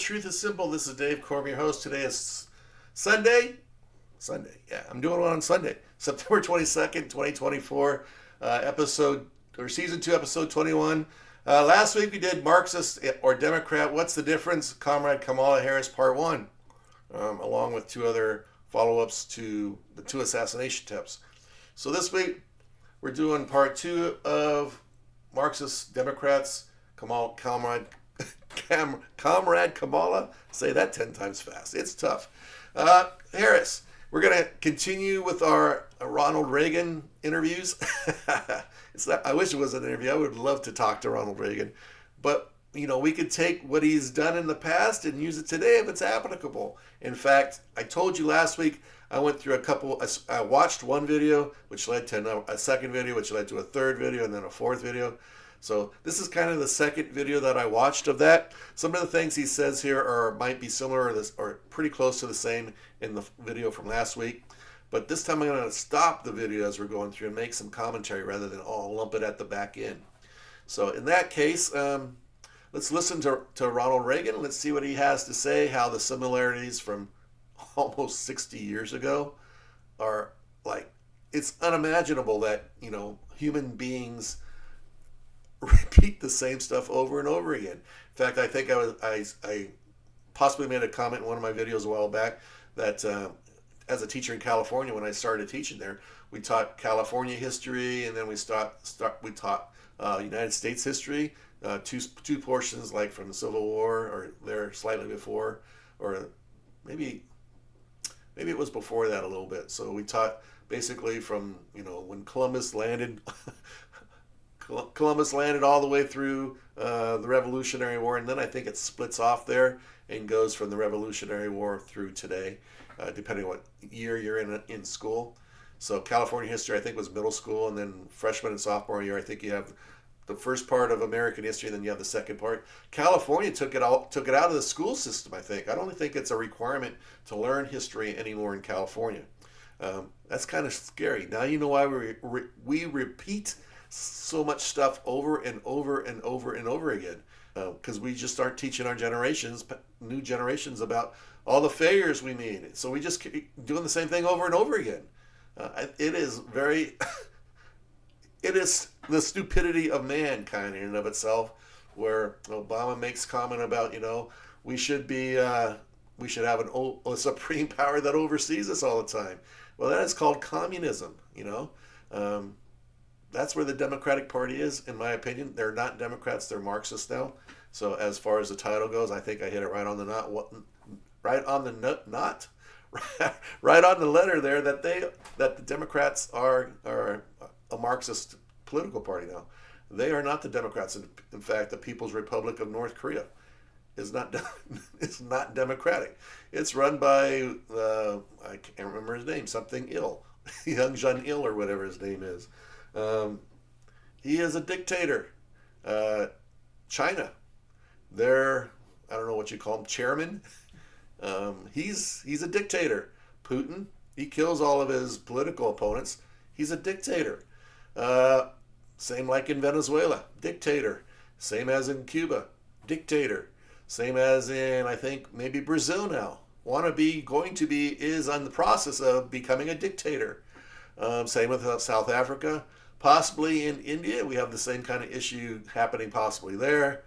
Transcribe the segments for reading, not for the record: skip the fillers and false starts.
Truth is Simple. This is Dave Corm, your host. Today is Sunday. Yeah, I'm doing one on Sunday, September 22nd, 2024, episode, or season 2, episode 21. Last week we did Marxist or Democrat, What's the Difference? Comrade Kamala Harris, part 1, along with 2 other follow-ups to the 2 assassination attempts. So this week we're doing part 2 of Marxist Democrats, Comrade Kamala. Say that 10 times fast. It's tough. Harris. We're going to continue with our Ronald Reagan interviews. I wish it was an interview. I would love to talk to Ronald Reagan. But, we could take what he's done in the past and use it today if it's applicable. In fact, I told you last week I went through I watched one video, which led to a second video, which led to a third video, and then a fourth video. So this is kind of the second video that I watched of that. Some of the things he says here might be similar or pretty close to the same in the video from last week. But this time I'm going to stop the video as we're going through and make some commentary rather than all lump it at the back end. So in that case, let's listen to Ronald Reagan. Let's see what he has to say, how the similarities from almost 60 years ago are like, it's unimaginable that, human beings repeat the same stuff over and over again. In fact, I think I possibly made a comment in one of my videos a while back that as a teacher in California, when I started teaching there, we taught California history, and then we taught United States history, two portions like from the Civil War or there slightly before, or maybe it was before that a little bit. So we taught basically from when Columbus landed. Columbus landed all the way through the Revolutionary War, and then I think it splits off there and goes from the Revolutionary War through today, depending on what year you're in school. So California history, I think, was middle school, and then freshman and sophomore year, I think you have the first part of American history, and then you have the second part. California took it out of the school system, I think. I don't think it's a requirement to learn history anymore in California. That's kind of scary. Now you know why we repeat so much stuff over and over and over and over again, because we just start teaching our new generations about all the failures we made. So we just keep doing the same thing over and over again. It is the stupidity of mankind in and of itself, where Obama makes comment about, we should have a supreme power that oversees us all the time. Well, that is called communism, That's where the Democratic Party is, in my opinion. They're not Democrats; they're Marxists now. So, as far as the title goes, I think I hit it right on the right on the letter there. That the Democrats are a Marxist political party now. They are not the Democrats. In fact, the People's Republic of North Korea is not democratic. It's run by I can't remember his name. Something Il, Young Jun Il, or whatever his name is. He is a dictator. China, I don't know what you call him, chairman. He's a dictator. Putin, he kills all of his political opponents. He's a dictator. Same like in Venezuela, dictator. Same as in Cuba, dictator. Same as in, I think, maybe Brazil now. Is on the process of becoming a dictator. Same with South Africa. Possibly in India, we have the same kind of issue happening possibly there.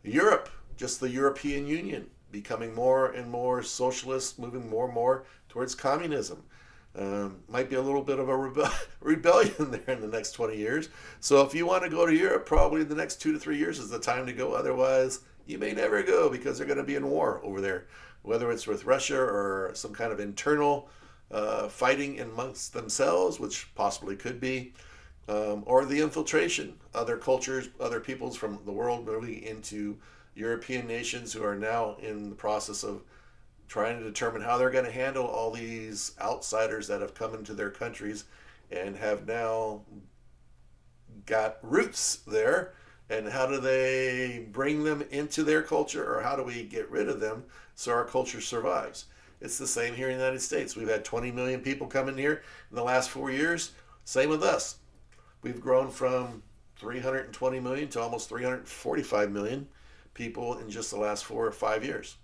Europe, just the European Union, becoming more and more socialist, moving more and more towards communism. Might be a little bit of a rebellion there in the next 20 years. So if you want to go to Europe, probably in the next 2 to 3 years is the time to go. Otherwise, you may never go because they're going to be in war over there, whether it's with Russia or some kind of internal fighting amongst themselves, which possibly could be, or the infiltration, other cultures, other peoples from the world moving into European nations who are now in the process of trying to determine how they're going to handle all these outsiders that have come into their countries and have now got roots there, and how do they bring them into their culture, or how do we get rid of them so our culture survives? It's the same here in the United States. We've had 20 million people come in here in the last 4 years. Same with us. We've grown from 320 million to almost 345 million people in just the last 4 or 5 years.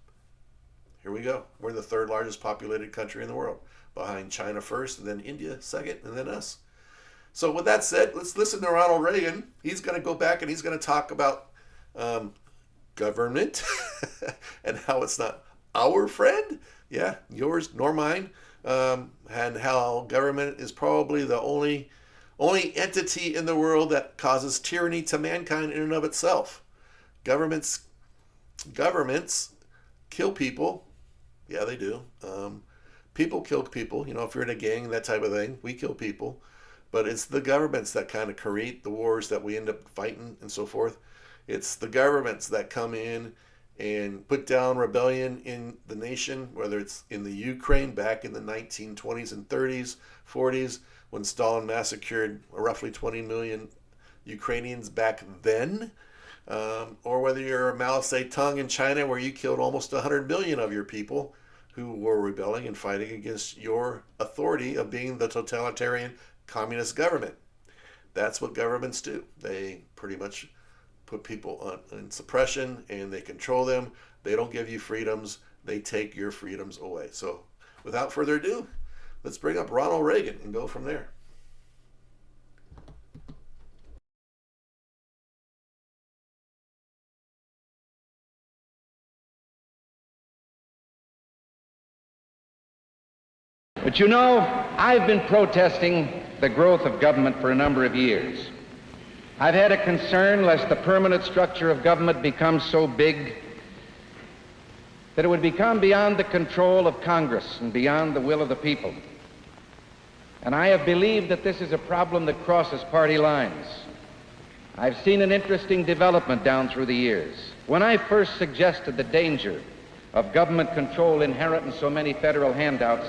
Here we go. We're the third largest populated country in the world, behind China first, and then India second, and then us. So with that said, let's listen to Ronald Reagan. He's going to go back and he's going to talk about government and how it's not our friend, yeah, yours nor mine, and how government is probably the only entity in the world that causes tyranny to mankind in and of itself. Governments kill people. Yeah, they do. People kill people. You know, if you're in a gang, that type of thing, we kill people. But it's the governments that kind of create the wars that we end up fighting and so forth. It's the governments that come in and put down rebellion in the nation, whether it's in the Ukraine back in the 1920s and 30s, 40s, when Stalin massacred roughly 20 million Ukrainians back then, or whether you're Mao Zedong in China, where you killed almost 100 million of your people who were rebelling and fighting against your authority of being the totalitarian communist government. That's what governments do. They pretty much put people on suppression and they control them. They don't give you freedoms. They take your freedoms away. So without further ado, let's bring up Ronald Reagan and go from there. But you know, I've been protesting the growth of government for a number of years. I've had a concern lest the permanent structure of government becomes so big that it would become beyond the control of Congress and beyond the will of the people. And I have believed that this is a problem that crosses party lines. I've seen an interesting development down through the years. When I first suggested the danger of government control inherent in so many federal handouts,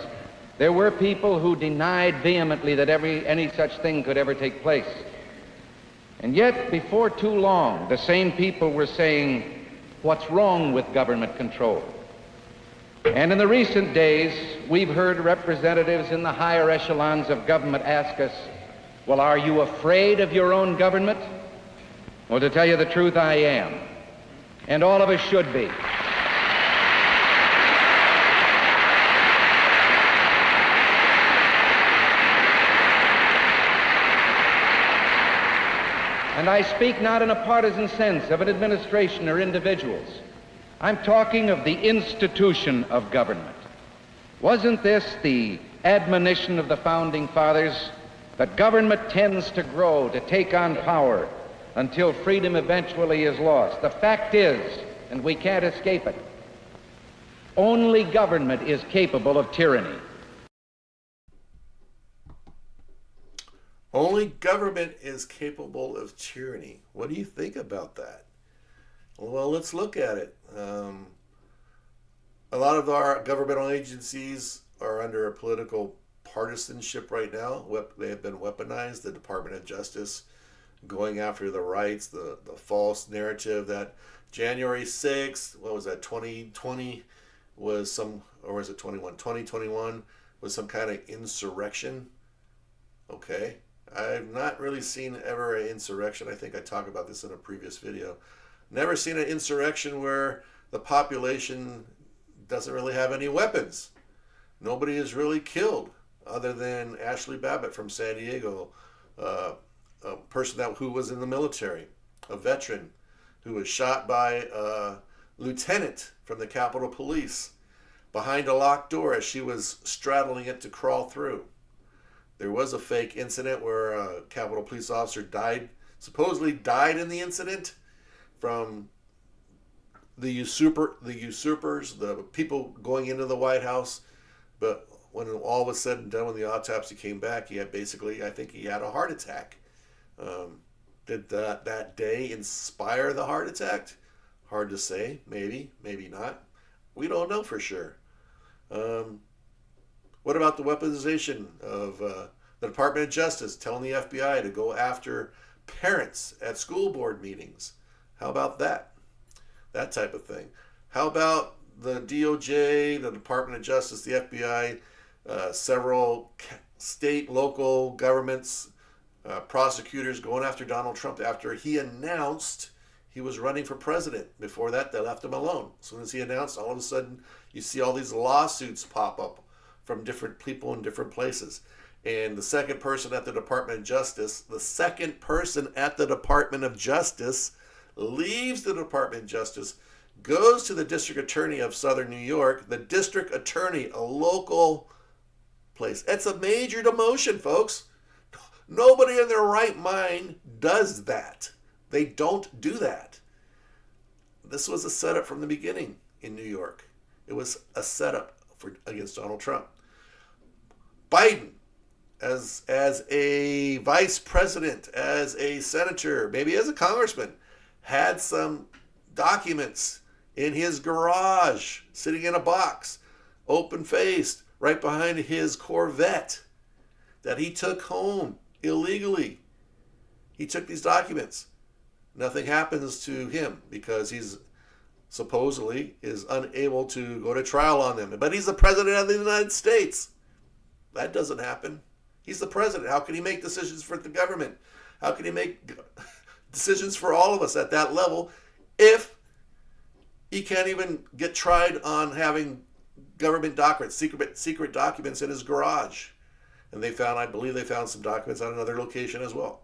there were people who denied vehemently that any such thing could ever take place. And yet, before too long, the same people were saying, what's wrong with government control? And in the recent days, we've heard representatives in the higher echelons of government ask us, well, are you afraid of your own government? Well, to tell you the truth, I am. And all of us should be. And I speak not in a partisan sense of an administration or individuals. I'm talking of the institution of government. Wasn't this the admonition of the Founding Fathers, that government tends to grow, to take on power, until freedom eventually is lost? The fact is, and we can't escape it, only government is capable of tyranny. Only government is capable of tyranny. What do you think about that? Well, let's look at it. A lot of our governmental agencies are under a political partisanship right now. They have been weaponized. The Department of Justice going after the rights, the false narrative that January 6th, what was that, 2020 was some, or was it 2021 was some kind of insurrection. Okay. I've not really seen ever an insurrection. I think I talked about this in a previous video. Never seen an insurrection where the population doesn't really have any weapons. Nobody is really killed other than Ashley Babbitt from San Diego, a person who was in the military, a veteran who was shot by a lieutenant from the Capitol Police behind a locked door as she was straddling it to crawl through. There was a fake incident where a Capitol Police officer supposedly died in the incident from the usurpers, the people going into the White House. But when all was said and done, when the autopsy came back, I think he had a heart attack. Did that day inspire the heart attack? Hard to say. Maybe, maybe not. We don't know for sure. What about the weaponization of the Department of Justice telling the FBI to go after parents at school board meetings? How about that? That type of thing. How about the DOJ, the Department of Justice, the FBI, several state, local governments, prosecutors going after Donald Trump after he announced he was running for president. Before that, they left him alone. As soon as he announced, all of a sudden, you see all these lawsuits pop up from different people in different places. And the second person at the Department of Justice, leaves the Department of Justice, goes to the district attorney of Southern New York, the district attorney, a local place. It's a major demotion, folks. Nobody in their right mind does that. They don't do that. This was a setup from the beginning in New York. It was a setup against Donald Trump. Biden, as a vice president, as a senator, maybe as a congressman, had some documents in his garage, sitting in a box, open-faced, right behind his Corvette, that he took home illegally. He took these documents. Nothing happens to him because he's supposedly is unable to go to trial on them. But he's the president of the United States. That doesn't happen. He's the president. How can he make decisions for the government? How can he make decisions for all of us at that level if he can't even get tried on having government documents, secret documents in his garage? And I believe they found some documents on another location as well.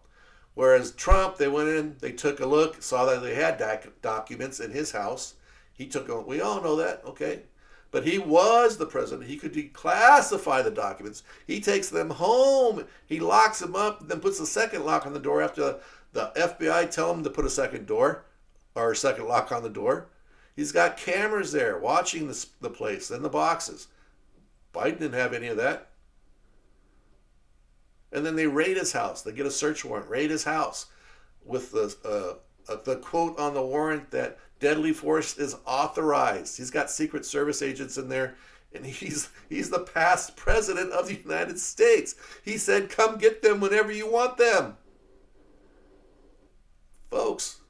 Whereas Trump, they went in, they took a look, saw that they had documents in his house. He took them. We all know that, okay? But he was the president. He could declassify the documents. He takes them home. He locks them up, then puts a second lock on the door after the FBI tell him to put a second lock on the door. He's got cameras there watching the place and the boxes. Biden didn't have any of that. And then they raid his house. They get a search warrant, raid his house with the quote on the warrant that deadly force is authorized. He's got Secret Service agents in there, and he's the past president of the United States. He said, come get them whenever you want them. Folks,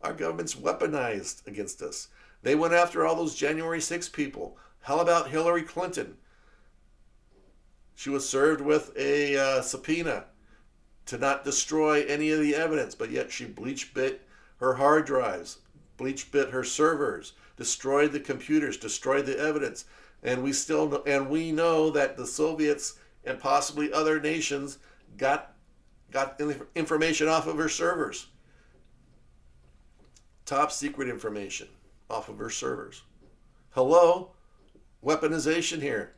our government's weaponized against us. They went after all those January 6th people. How about Hillary Clinton? She was served with a subpoena to not destroy any of the evidence, but yet she bleach-bit her hard drives, bleach-bit her servers, destroyed the computers, destroyed the evidence. And we know that the Soviets and possibly other nations got information off of her servers. Top secret information off of her servers. Hello? Weaponization here.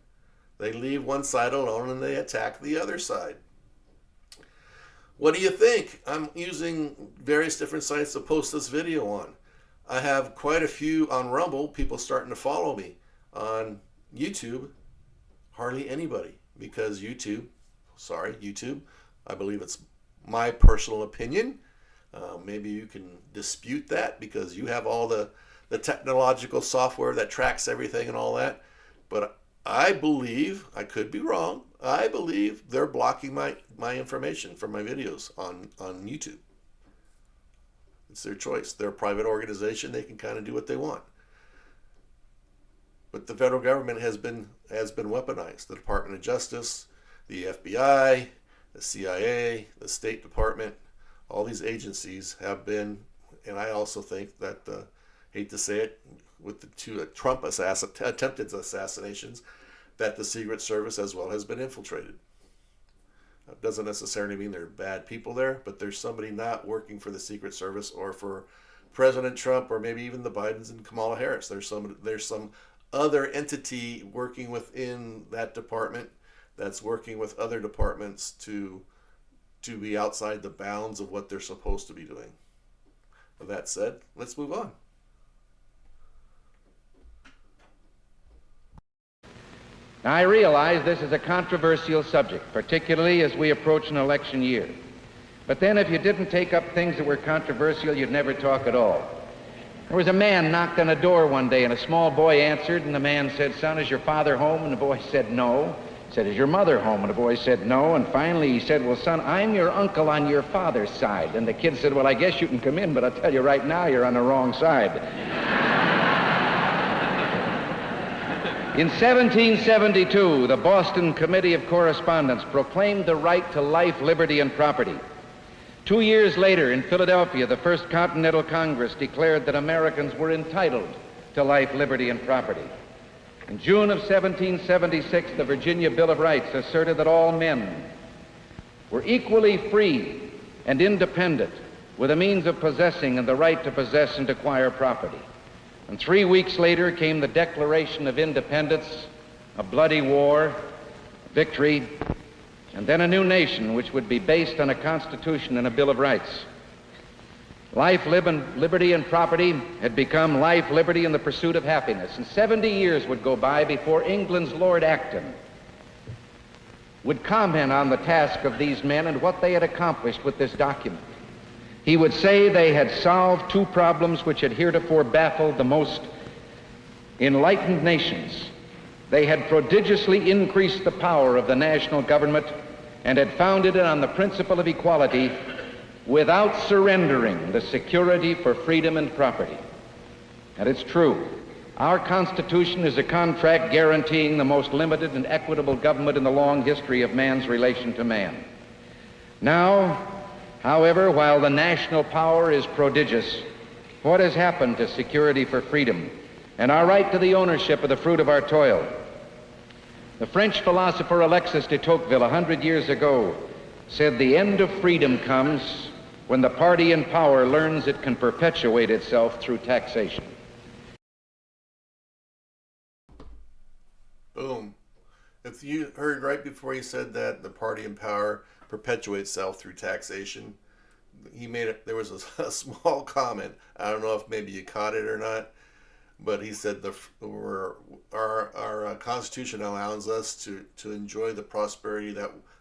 They leave one side alone and they attack the other side. What do you think? I'm using various different sites to post this video on. I have quite a few on Rumble, people starting to follow me. On YouTube, hardly anybody, because YouTube, I believe it's my personal opinion. Maybe you can dispute that because you have all the technological software that tracks everything and all that. But I believe, I could be wrong, I believe they're blocking my information from my videos on YouTube. It's their choice. They're a private organization. They can kind of do what they want. But the federal government has been weaponized. The Department of Justice, the FBI, the CIA, the State Department, all these agencies have been, and I also think that, hate to say it, with the two Trump attempted assassinations, that the Secret Service as well has been infiltrated. That doesn't necessarily mean there are bad people there, but there's somebody not working for the Secret Service or for President Trump or maybe even the Bidens and Kamala Harris. There's some other entity working within that department that's working with other departments to be outside the bounds of what they're supposed to be doing. With that said, let's move on. Now, I realize this is a controversial subject, particularly as we approach an election year. But then if you didn't take up things that were controversial, you'd never talk at all. There was a man knocked on a door one day, and a small boy answered, and the man said, "Son, is your father home?" And the boy said, "No." He said, "Is your mother home?" And the boy said, "No." And finally he said, "Well, son, I'm your uncle on your father's side." And the kid said, "Well, I guess you can come in, but I'll tell you right now, you're on the wrong side." In 1772, the Boston Committee of Correspondence proclaimed the right to life, liberty, and property. 2 years later, in Philadelphia, the First Continental Congress declared that Americans were entitled to life, liberty, and property. In June of 1776, the Virginia Bill of Rights asserted that all men were equally free and independent, with the means of possessing and the right to possess and acquire property. And 3 weeks later came the Declaration of Independence, a bloody war, victory, and then a new nation which would be based on a Constitution and a Bill of Rights. Life, liberty, and property had become life, liberty, and the pursuit of happiness. And 70 years would go by before England's Lord Acton would comment on the task of these men and what they had accomplished with this document. He would say they had solved two problems which had heretofore baffled the most enlightened nations. They had prodigiously increased the power of the national government and had founded it on the principle of equality without surrendering the security for freedom and property. And it's true. Our Constitution is a contract guaranteeing the most limited and equitable government in the long history of man's relation to man. Now, however, while the national power is prodigious, what has happened to security for freedom and our right to the ownership of the fruit of our toil? The French philosopher Alexis de Tocqueville 100 years ago said the end of freedom comes when the party in power learns it can perpetuate itself through taxation. Boom. If you heard right before he said that the party in power perpetuates itself through taxation, he made it. There was a small comment. I don't know if maybe you caught it or not, but he said our Constitution allows us to enjoy the prosperity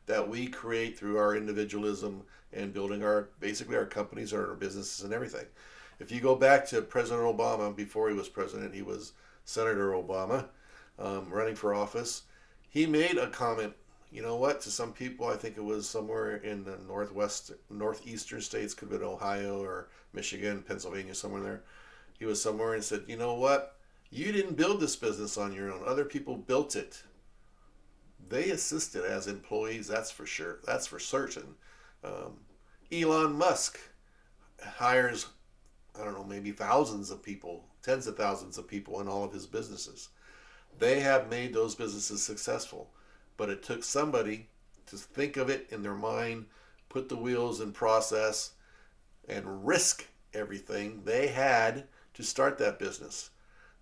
that we create through our individualism and building basically our companies or our businesses and everything. If you go back to President Obama, before he was president, he was Senator Obama, running for office. He made a comment, you know what, to some people, I think it was somewhere in the northeastern states, could have been Ohio or Michigan, Pennsylvania, somewhere there. He was somewhere and said, you know what, you didn't build this business on your own. Other people built it. They assisted as employees, that's for sure. That's for certain. Elon Musk hires, I don't know, maybe thousands of people, tens of thousands of people in all of his businesses. They have made those businesses successful, but it took somebody to think of it in their mind, put the wheels in process, and risk everything they had to start that business.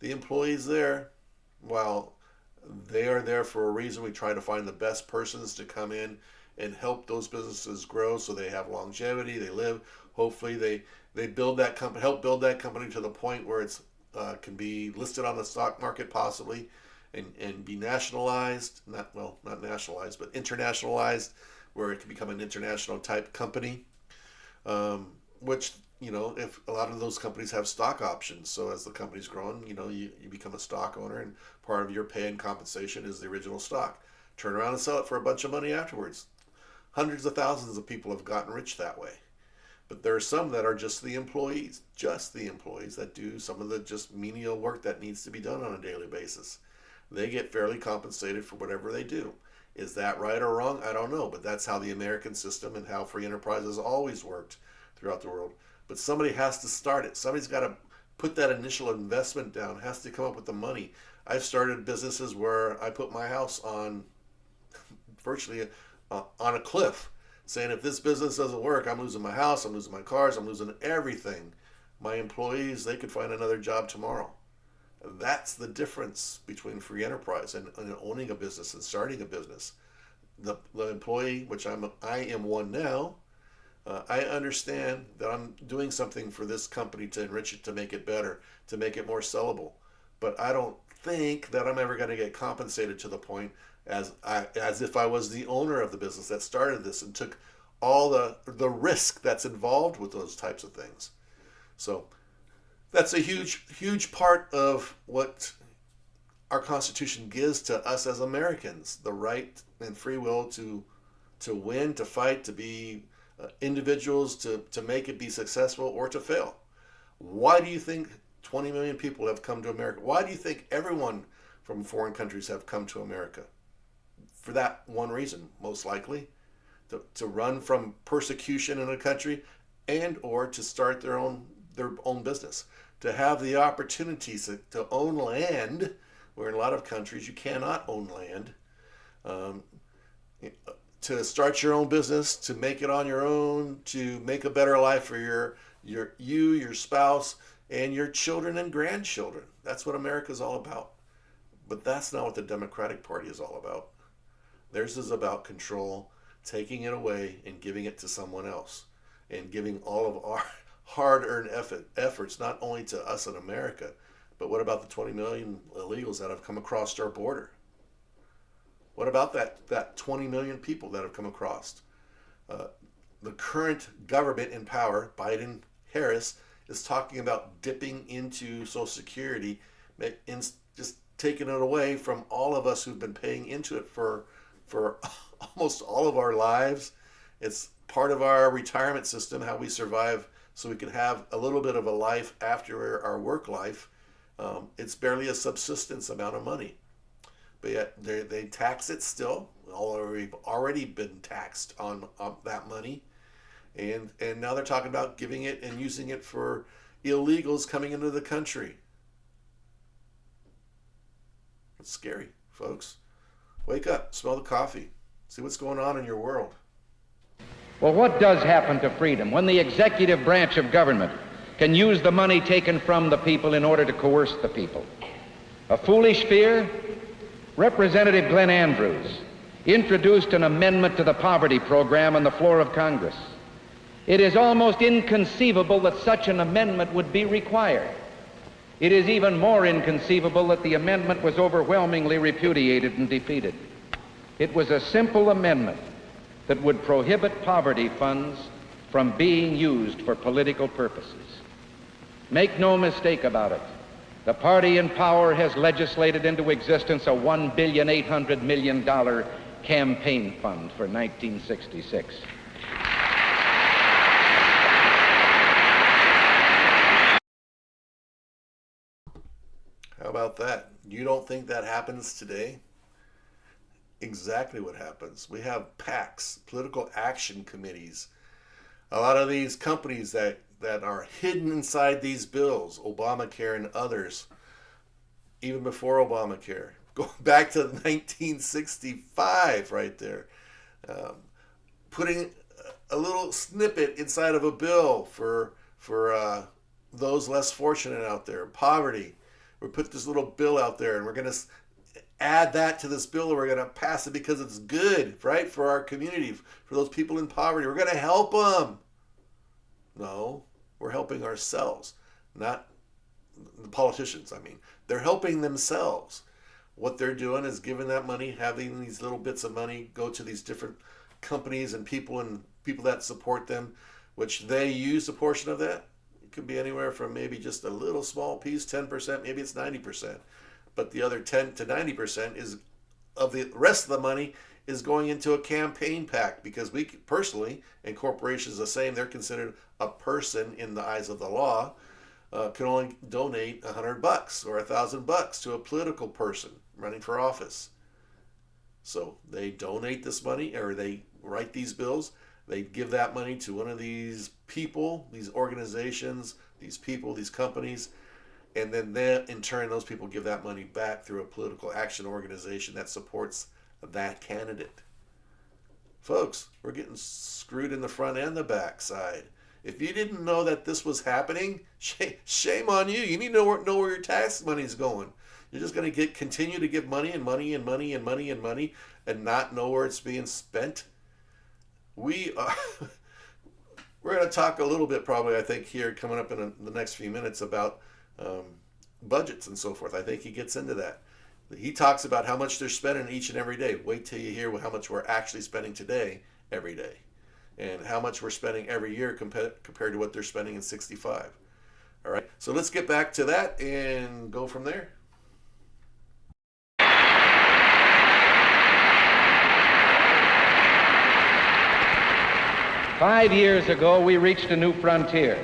The employees there, while they are there for a reason, we try to find the best persons to come in and help those businesses grow so they have longevity, they live. Hopefully they build that company, help build that company to the point where it's can be listed on the stock market possibly and be nationalized, not nationalized, but internationalized, where it can become an international type company, which, you know, if a lot of those companies have stock options. So as the company's growing, you know, you become a stock owner and part of your pay and compensation is the original stock. Turn around and sell it for a bunch of money afterwards. Hundreds of thousands of people have gotten rich that way. But there are some that are just the employees that do some of the just menial work that needs to be done on a daily basis. They get fairly compensated for whatever they do. Is that right or wrong? I don't know, but that's how the American system and how free enterprise has always worked throughout the world. But somebody has to start it. Somebody's got to put that initial investment down, has to come up with the money. I've started businesses where I put my house on virtually on a cliff, saying if this business doesn't work, I'm losing my house, I'm losing my cars, I'm losing everything. My employees, they could find another job tomorrow. That's the difference between free enterprise and owning a business and starting a business. The employee, which I am one now, I understand that I'm doing something for this company to enrich it, to make it better, to make it more sellable. But I don't think that I'm ever going to get compensated to the point as if I was the owner of the business that started this and took all the risk that's involved with those types of things. So that's a huge part of what our Constitution gives to us as Americans, the right and free will to win, to fight, to be individuals, to make it be successful or to fail. Why do you think 20 million people have come to America? Why do you think everyone from foreign countries have come to America? For that one reason, most likely. to run from persecution in a country, and or to start their own business, to have the opportunities to own land, where in a lot of countries you cannot own land, to start your own business, to make it on your own, to make a better life for your spouse, and your children and grandchildren. That's what America's all about. But that's not what the Democratic Party is all about. Theirs is about control, taking it away and giving it to someone else, and giving all of our hard-earned efforts not only to us in America, but what about the 20 million illegals that have come across our border? What about that 20 million people that have come across? The current government in power, Biden, Harris, is talking about dipping into Social Security, just taking it away from all of us who've been paying into it for almost all of our lives. It's part of our retirement system, how we survive so we can have a little bit of a life after our work life. It's barely a subsistence amount of money. But yet they tax it still. We've already been taxed on that money. And now they're talking about giving it and using it for illegals coming into the country. It's scary, folks. Wake up, smell the coffee, see what's going on in your world. Well, what does happen to freedom when the executive branch of government can use the money taken from the people in order to coerce the people? A foolish fear? Representative Glenn Andrews introduced an amendment to the poverty program on the floor of Congress. It is almost inconceivable that such an amendment would be required. It is even more inconceivable that the amendment was overwhelmingly repudiated and defeated. It was a simple amendment that would prohibit poverty funds from being used for political purposes. Make no mistake about it. The party in power has legislated into existence a $1.8 billion campaign fund for 1966. How about that? You don't think that happens today? Exactly what happens. We have PACs, political action committees. A lot of these companies that are hidden inside these bills, Obamacare and others, even before Obamacare, going back to 1965 right there, putting a little snippet inside of a bill for those less fortunate out there, poverty. We put this little bill out there, and we're going to add that to this bill, and we're going to pass it because it's good, right, for our community, for those people in poverty. We're going to help them. No, we're helping ourselves, not the politicians. I mean, they're helping themselves. What they're doing is giving that money, having these little bits of money go to these different companies and people that support them, which they use a portion of that. It could be anywhere from maybe just a little small piece, 10%, maybe it's 90%. But the other 10 to 90% is of the rest of the money is going into a campaign PAC, because we personally, and corporations the same, they're considered a person in the eyes of the law, can only donate $100 or $1,000 to a political person running for office. So they donate this money, or they write these bills. They give that money to one of these people, these organizations, these people, these companies, and then in turn, those people give that money back through a political action organization that supports that candidate. Folks, we're getting screwed in the front and the back side. If you didn't know that this was happening, shame on you. You need to know where your tax money is going. You're just going to continue to give money and money and money and money and money and not know where it's being spent. We're going to talk a little bit probably, I think, here coming up in the next few minutes about budgets and so forth. I think he gets into that. He talks about how much they're spending each and every day. Wait till you hear how much we're actually spending today, every day, and how much we're spending every year compared to what they're spending in 65. All right, so let's get back to that and go from there. "5 years ago, we reached a new frontier,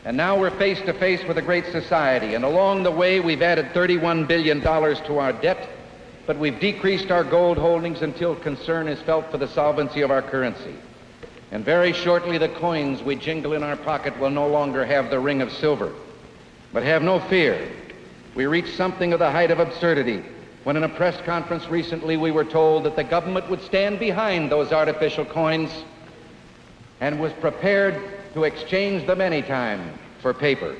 and now we're face to face with a great society, and along the way, we've added $31 billion to our debt, but we've decreased our gold holdings until concern is felt for the solvency of our currency. And very shortly, the coins we jingle in our pocket will no longer have the ring of silver. But have no fear. We reached something of the height of absurdity when in a press conference recently we were told that the government would stand behind those artificial coins and was prepared to exchange them anytime for paper.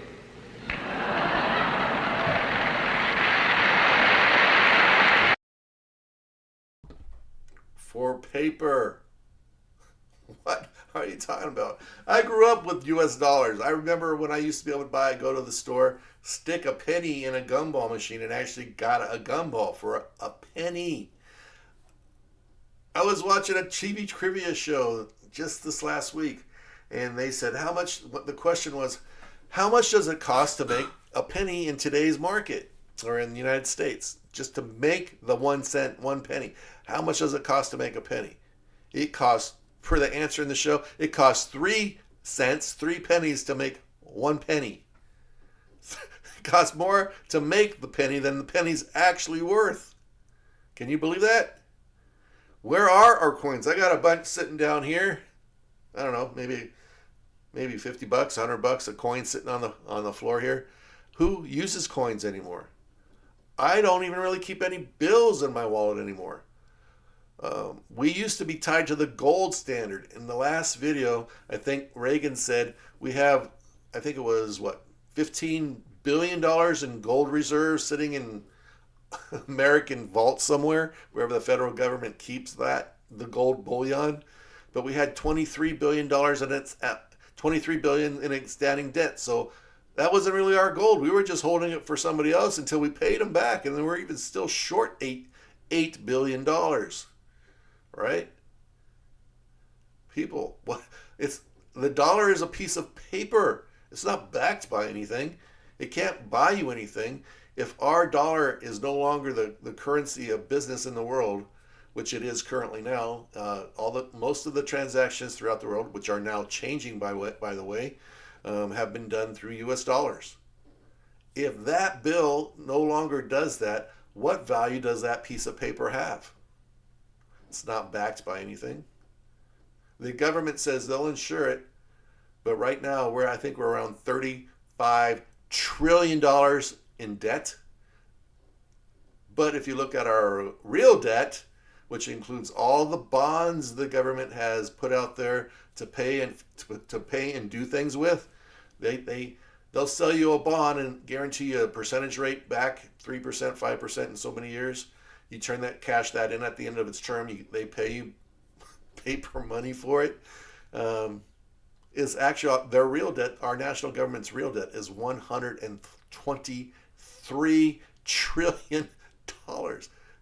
For paper. What are you talking about? I grew up with US dollars. I remember when I used to be able to go to the store, stick a penny in a gumball machine and actually got a gumball for a penny. I was watching a TV trivia show just this last week, and they said the question was, how much does it cost to make a penny in today's market or in the United States? Just to make the 1 cent, 1 penny. How much does it cost to make a penny? It costs, per the answer in the show, it costs 3 cents, 3 pennies to make 1 penny. It costs more to make the penny than the penny's actually worth. Can you believe that? Where are our coins? I got a bunch sitting down here. I don't know, maybe $50, $100 a coin sitting on the floor here. Who uses coins anymore? I don't even really keep any bills in my wallet anymore. We used to be tied to the gold standard. In the last video, I think Reagan said we have, I think it was $15 billion in gold reserves sitting in American vault somewhere, wherever the federal government keeps the gold bullion. But we had $23 billion $23 billion in outstanding debt. So that wasn't really our gold. We were just holding it for somebody else until we paid them back, and then we're even still short $8 billion. Right? People, the dollar is a piece of paper. It's not backed by anything. It can't buy you anything. If our dollar is no longer the currency of business in the world, which it is currently now, most of the transactions throughout the world, which are now changing by the way, have been done through U.S. dollars. If that bill no longer does that, what value does that piece of paper have? It's not backed by anything. The government says they'll insure it, but right now I think we're around $35 trillion in debt. But if you look at our real debt, which includes all the bonds the government has put out there to pay and do things with, they'll sell you a bond and guarantee you a percentage rate back, 3%, 5% in so many years. You cash that in at the end of its term. They pay you paper money for it. Is actually their real debt. Our national government's real debt is $123 trillion.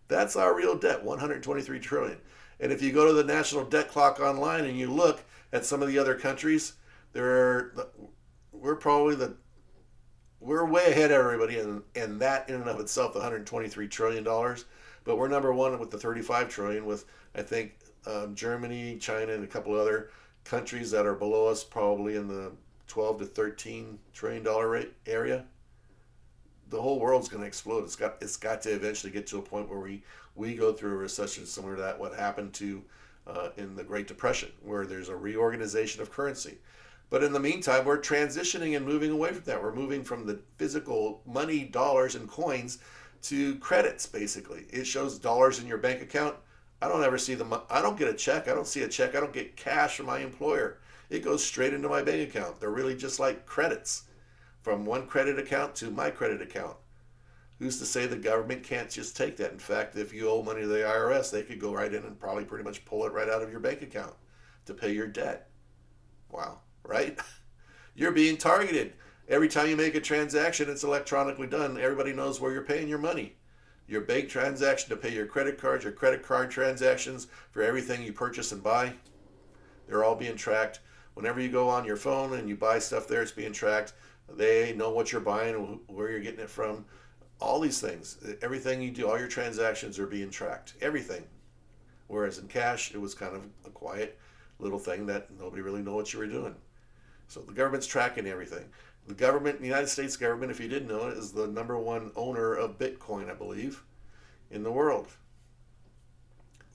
That's our real debt, $123 trillion. And if you go to the national debt clock online and you look at some of the other countries, we're way ahead of everybody, and that in and of itself, the $123 trillion. But we're number one with the $35 trillion, with I think Germany, China, and a couple of other countries that are below us, probably in the $12 to $13 trillion rate area. The whole world's going to explode. It's got to eventually get to a point where we go through a recession similar to that what happened to in the Great Depression, where there's a reorganization of currency. But in the meantime, we're transitioning and moving away from that. We're moving from the physical money, dollars and coins, to credits, basically. It shows dollars in your bank account. I don't ever see them. I don't get a check. I don't see a check. I don't get cash from my employer. It goes straight into my bank account. They're really just like credits, from one credit account to my credit account. Who's to say the government can't just take that? In fact, if you owe money to the IRS, they could go right in and probably pretty much pull it right out of your bank account to pay your debt. Wow, right? You're being targeted. Every time you make a transaction, it's electronically done. Everybody knows where you're paying your money. Your bank transaction to pay your credit cards, your credit card transactions for everything you purchase and buy, they're all being tracked. Whenever you go on your phone and you buy stuff there, it's being tracked. They know what you're buying and where you're getting it from. All these things, everything you do, all your transactions are being tracked. Everything. Whereas in cash, it was kind of a quiet little thing that nobody really knew what you were doing. So the government's tracking everything. The government, the United States government, if you didn't know it, is the number one owner of Bitcoin, I believe. in the world.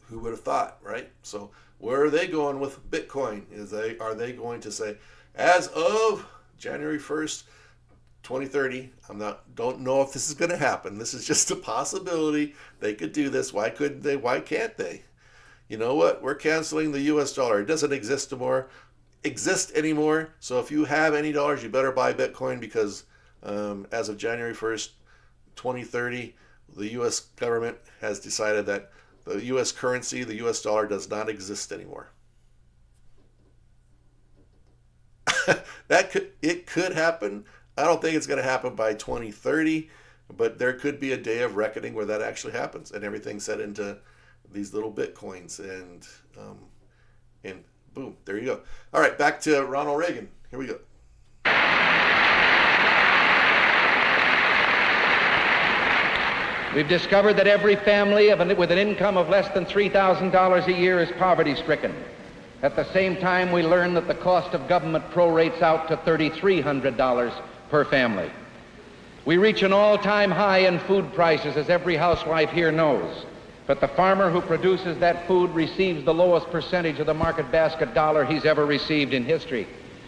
Who would have thought, right? So where are they going with Bitcoin? Are they going to say, as of January 1st, 2030, don't know if this is going to happen. This is just a possibility. They could do this. Why couldn't they? Why can't they? You know what? We're canceling the US dollar. It doesn't exist anymore. So if you have any dollars, you better buy Bitcoin, because as of January 1st, 2030, the US government has decided that the US currency, the US dollar, does not exist anymore. It could happen. I don't think it's going to happen by 2030, but there could be a day of reckoning where that actually happens, and everything's set into these little Bitcoins, and boom, there you go. All right, back to Ronald Reagan. Here we go. We've discovered that every family with an income of less than $3,000 a year is poverty-stricken. At the same time, we learn that the cost of government prorates out to $3,300 per family. We reach an all-time high in food prices, as every housewife here knows. But the farmer who produces that food receives the lowest percentage of the market basket dollar he's ever received in history.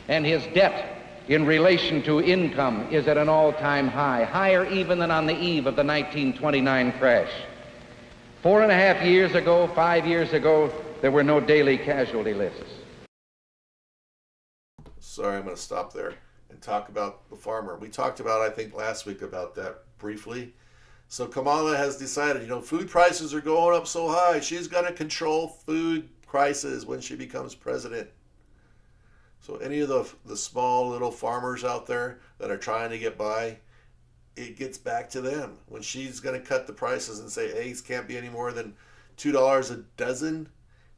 And his debt in relation to income is at an all-time high, higher even than on the eve of the 1929 crash. 4.5 years ago, 5 years ago, there were no daily casualty lists. Sorry, I'm going to stop there and talk about the farmer. We talked about, I think, last week about that briefly. So Kamala has decided, food prices are going up so high. She's going to control food prices when she becomes president. So any of the small little farmers out there that are trying to get by, it gets back to them. When she's going to cut the prices and say eggs can't be any more than $2 a dozen,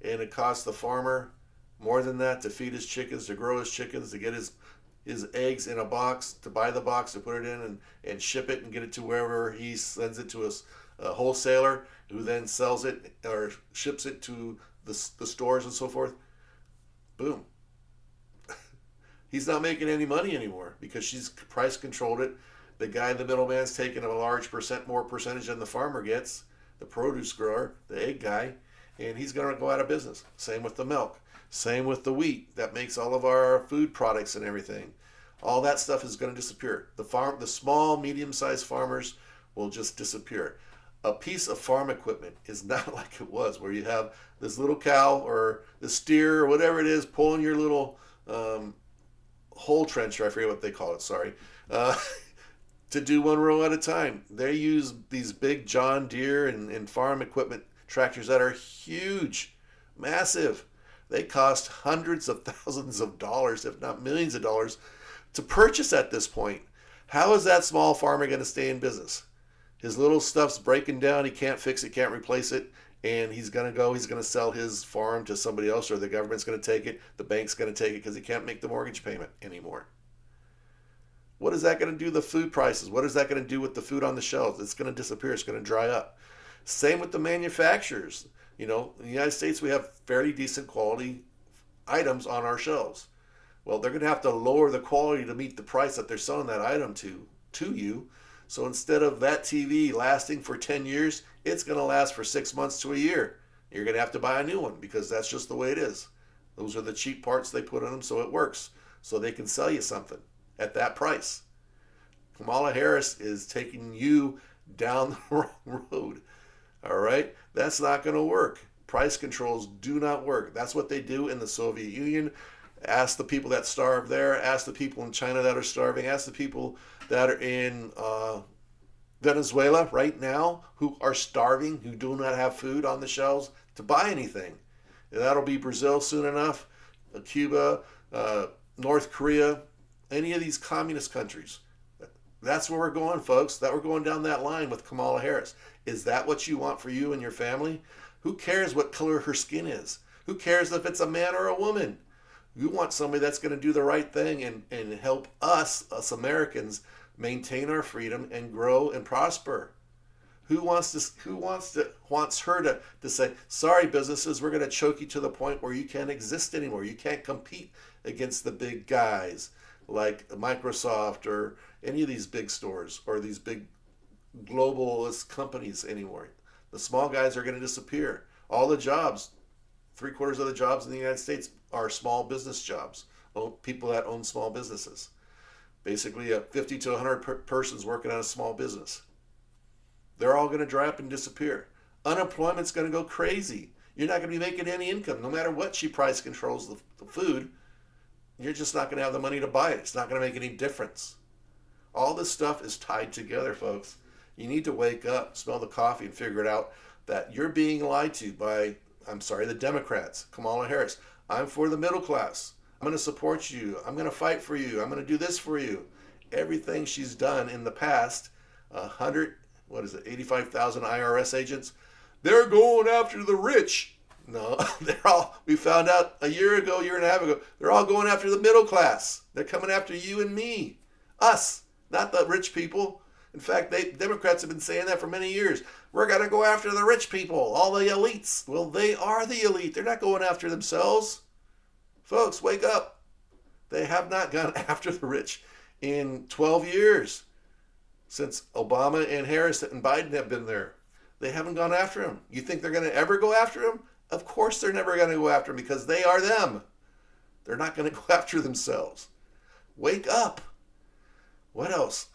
and it costs the farmer more than that to feed his chickens, to grow his chickens, to get his eggs in a box, to buy the box, to put it in and ship it and get it to wherever he sends it to a wholesaler, who then sells it or ships it to the stores and so forth. Boom. He's not making any money anymore because she's price controlled it. The guy, the middleman's taking a large more percentage than the farmer gets, the produce grower, the egg guy, and he's going to go out of business. Same with the milk. Same with the wheat that makes all of our food products and everything. All that stuff is going to disappear. The small, medium-sized farmers will just disappear. A piece of farm equipment is not like it was, where you have this little cow or the steer or whatever it is pulling your little hole trencher, I forget what they call it, sorry, to do one row at a time. They use these big John Deere and farm equipment tractors that are huge, massive. They cost hundreds of thousands of dollars, if not millions of dollars, to purchase at this point. How is that small farmer going to stay in business? His little stuff's breaking down. He can't fix it, can't replace it. And he's going to sell his farm to somebody else, or the government's going to take it. The bank's going to take it because he can't make the mortgage payment anymore. What is that going to do to the food prices? What is that going to do with the food on the shelves? It's going to disappear. It's going to dry up. Same with the manufacturers. In the United States, we have fairly decent quality items on our shelves. Well, they're going to have to lower the quality to meet the price that they're selling that item to you. So instead of that TV lasting for 10 years, it's going to last for 6 months to a year. You're going to have to buy a new one because that's just the way it is. Those are the cheap parts they put in them, so it works. So they can sell you something at that price. Kamala Harris is taking you down the wrong road. All right? That's not going to work. Price controls do not work. That's what they do in the Soviet Union. Ask the people that starve there. Ask the people in China that are starving. Ask the people that are in Venezuela right now who are starving, who do not have food on the shelves to buy anything. And that'll be Brazil soon enough, Cuba, North Korea, any of these communist countries. That's where we're going, folks. That we're going down that line with Kamala Harris. Is that what you want for you and your family? Who cares what color her skin is? Who cares if it's a man or a woman? You want somebody that's going to do the right thing and help us Americans, maintain our freedom and grow and prosper. Who wants her to say, sorry, businesses, we're going to choke you to the point where you can't exist anymore. You can't compete against the big guys like Microsoft or any of these big stores or these big globalist companies anymore. The small guys are going to disappear. All the jobs, 3/4 of the jobs in the United States are small business jobs. People that own small businesses. Basically, 50 to 100 persons working on a small business. They're all going to dry up and disappear. Unemployment's going to go crazy. You're not going to be making any income. No matter what she price controls the food, you're just not going to have the money to buy it. It's not going to make any difference. All this stuff is tied together, folks. You need to wake up, smell the coffee, and figure it out that you're being lied to by, the Democrats, Kamala Harris. I'm for the middle class. I'm going to support you. I'm going to fight for you. I'm going to do this for you. Everything she's done in the past, 85,000 IRS agents, they're going after the rich. No, we found out a year and a half ago, they're all going after the middle class. They're coming after you and me, us, not the rich people. In fact, Democrats have been saying that for many years. We're going to go after the rich people, all the elites. Well, they are the elite. They're not going after themselves. Folks, wake up. They have not gone after the rich in 12 years since Obama and Harris and Biden have been there. They haven't gone after him. You think they're going to ever go after him? Of course they're never going to go after him because they are them. They're not going to go after themselves. Wake up. What else?